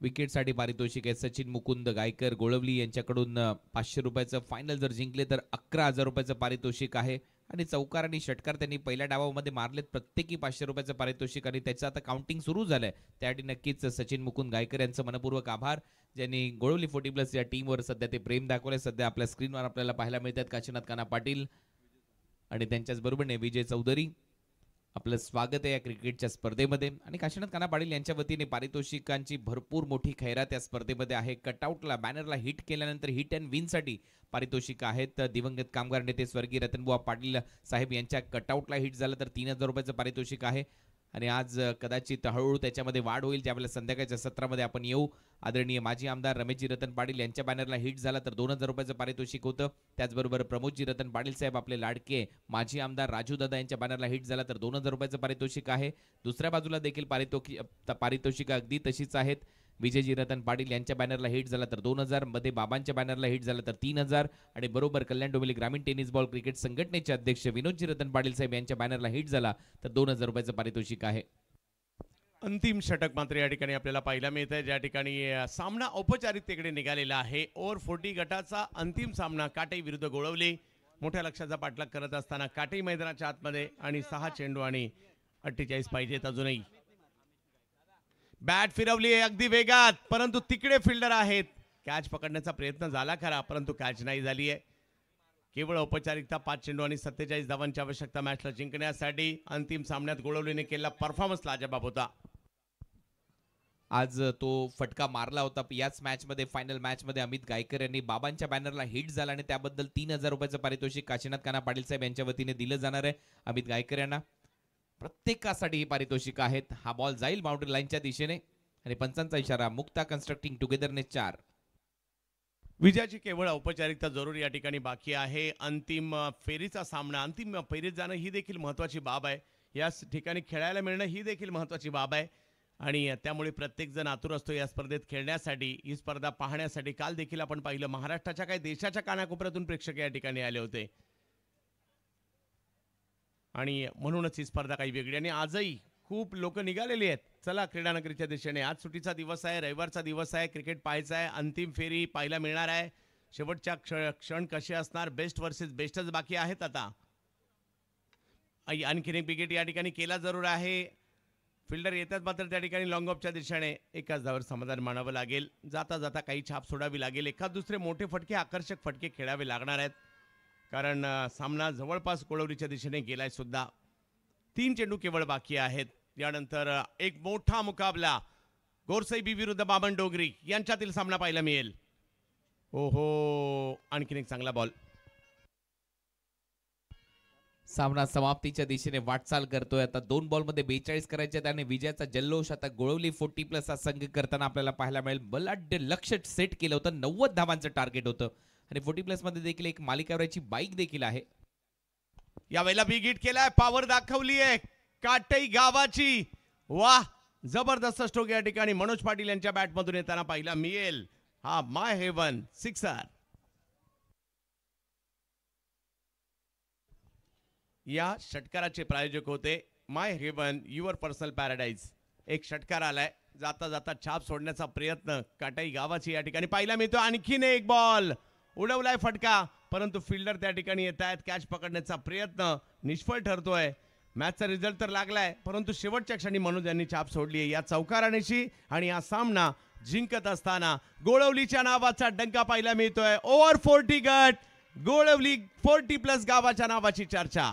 विकेटसाठी पारितोषिक आहे सचिन मुकुंद गायकर गोळवली यांच्याकडून 500 रुपयाचं. फायनल जर जिंकले तर 11,000 रुपयाचं पारितोषिक आहे आणि चौकार आणि षटकार त्यांनी पहिल्या डावामध्ये मारलेत, प्रत्येकी 500 रुपयाचं पारितोषिक आणि त्याचं आता काउंटिंग सुरू झालंय. त्यासाठी नक्कीच सचिन मुकुंद गायकर यांचं मनपूर्वक आभार, ज्यांनी गोळवली 40+ या टीमवर सध्या ते प्रेम दाखवले. सध्या आपल्या स्क्रीनवर आपल्याला पाहायला मिळतात काशीनाथ काना पाटील आणि त्यांच्याच बरोबरने विजय चौधरी. आपलं स्वागत आहे या क्रिकेटच्या स्पर्धेमध्ये आणि काशीनाथ काना पाटील यांच्या वतीने पारितोषिकांची भरपूर मोठी खैरात या स्पर्धेमध्ये आहे. कटआउटला बॅनरला हिट केल्यानंतर हिट अँड विनसाठी पारितोषिक आहेत. दिवंगत कामगार नेते स्वर्गीय रतनबुवा पाटील साहेब यांच्या कटआउटला हिट झालं तर 3,000 रुपयाचं पारितोषिक आहे. आणि आज कदाचित हळूहळू त्याच्यामध्ये वाढ होईल ज्यावेळेला संध्याकाळच्या सत्रामध्ये आपण येऊ. आदरणीय माजी आमदार रमेशजी रतन पाटील यांच्या बॅनरला हिट झाला तर 2000 रुपयाचं पारितोषिक होतं. त्याचबरोबर प्रमोदजी रतन पाटील साहेब आपले लाडके माजी आमदार राजू दादा यांच्या बॅनरला हिट झाला तर 2000 रुपयाचं पारितोषिक आहे. दुसऱ्या बाजूला देखील पारितोषिक अगदी तशीच आहेत. विजयजी रतन पाटील यांच्या बॅनरला हिट झाला तर 2000, मध्ये बाबांच्या बॅनरला हिट झाला तर 3000 आणि बरोबर कल्याण डोंबिवली ग्रामीण टेनिस बॉल क्रिकेट संघटनेचे अध्यक्ष विनोदजी रतन पाटील साहेब यांच्या बॅनरला हिट झाला तर 2000 रुपयाचं पारितोषिक आहे. अंतिम षटक मात्र या ठिकाणी आपल्याला पाहायला मिळत आहे, ज्या ठिकाणी सामना औपचारिकतेकडे निघालेला आहे. ओव्हर 40 गटाचा अंतिम सामना काटई विरुद्ध गोळवली. मोठ्या लक्षाचा पाठलाग करत असताना काटई मैदानाच्या आतमध्ये आणि 6 चेंडू आणि 48 पाहिजेत अजूनही. बॅट फिरवली आहे अगदी वेगात, परंतु तिकडे फिल्डर आहेत. कॅच पकडण्याचा प्रयत्न झाला खरा, परंतु कॅच नाही झाली आहे. केवळ औपचारिकता 5 चेंडू आणि 47 धावांची आवश्यकता मॅचला जिंकण्यासाठी. अंतिम सामन्यात गोळवलीने केलेला परफॉर्मन्स लाजवाब होता. आज तो फटका मारला होता याच मॅचमध्ये, फायनल मॅचमध्ये अमित गायकर यांनी बाबांच्या बॅनरला हिट झाला आणि त्याबद्दल 3000 रुपयाचं पारितोषिक काशीनाथ काना पाटील साहेब यांच्या वतीने दिलं जाणार आहे. अमित गायकर यांना प्रत्येकासाठी ही पारितोषिक आहेत. हा बॉल जाईल बाउंड्री लाईनच्या दिशेने आणि पंचांचा इशारा. मुक्ता कन्स्ट्रक्टिंग टुगेदरने 4. विजयाची केवळ औपचारिकता जरूर या ठिकाणी बाकी आहे. अंतिम फेरीचा सामना, अंतिम फेरीत जाणं ही देखील महत्त्वाची बाब आहे. या ठिकाणी खेळायला मिळणं ही देखील महत्त्वाची बाब आहे आणि त्यामुळे प्रत्येक जण आतुर असतो या स्पर्धेत खेळण्यासाठी, ही स्पर्धा पाहण्यासाठी. काल देखील आपण पाहिलं महाराष्ट्राच्या काही देशाच्या कानाकोपऱ्यातून प्रेक्षक या ठिकाणी आले होते आणि म्हणूनच ही स्पर्धा काही वेगळी. आणि आजही खूप लोक निघालेली आहेत. चला क्रीडानगरीच्या दिशेने. आज सुट्टीचा दिवस आहे, रविवारचा दिवस आहे, क्रिकेट पाहायचा आहे. अंतिम फेरी पाहायला मिळणार आहे. शेवटच्या क्षण कसे असणार, बेस्ट वर्सेस बेस्टच बाकी आहेत. आता आणखीन एक विकेट या ठिकाणी केला जरूर आहे. फिल्डर येतात मात्र त्या ठिकाणी लॉंग ऑफच्या दिशेने. एकाच धावावर समाधान मानावं लागेल. जाता जाता काही छाप सोडावी लागेल. एखाद दुसरे मोठे फटके, आकर्षक फटके खेळावे लागणार आहेत, कारण सामना जवळपास गोळवलीच्या दिशेने गेलाय सुद्धा. 3 चेंडू केवळ बाकी आहेत. यानंतर एक मोठा मुकाबला गोरसाई विरुद्ध बाबन डोगरी यांच्यातील सामना पाहायला मिळेल. ओहो, आणखीन एक चांगला बॉल. सामना समाप्तीच्या दिशेने वाटचाल करतोय. आता 2 बॉलमध्ये 42 करायचे त्याने विजयाचा जल्लोष आता गोळवली 40+ हा संघ करताना आपल्याला पाहायला मिळेल. बलाढ्य लक्ष्य सेट केलं होतं, 90 धावांचं टार्गेट होतं आणि 40+ मध्ये देखील एक मालिकावरची बाईक देखील आहे. यावेळेला बिग हिट केलाय, पॉवर दाखवली आहे काटई गावाची. वाह, जबरदस्त स्ट्रोक या ठिकाणी मनोज पाटील यांच्या बॅटमधून येताना पाहायला मिळेल. हा माय हेवन सिक्सर. या षटकाराचे प्रायोजक होते माय हेवन युअर पर्सनल पॅराडाईज. एक षटकार आलाय, जाता जाता छाप सोडण्याचा प्रयत्न काटई गावाची या ठिकाणी पाहायला मिळतो. आणखीन एक बॉल उडवलाय फटका, परंतु फिल्डर त्या ठिकाणी येत आहेत. कॅच पकडण्याचा प्रयत्न निष्फळ ठरतोय. मॅचचा रिझल्ट तर लागलाय, परंतु शेवटच्या क्षणी मनोज यांनी छाप सोडली आहे या चौकारानेशी आणि हा सामना जिंकत असताना गोळवलीच्या नावाचा डंका पाहायला मिळतोय. ओव्हर 40 गट, गोळवली 40+ गावाच्या नावाची चर्चा.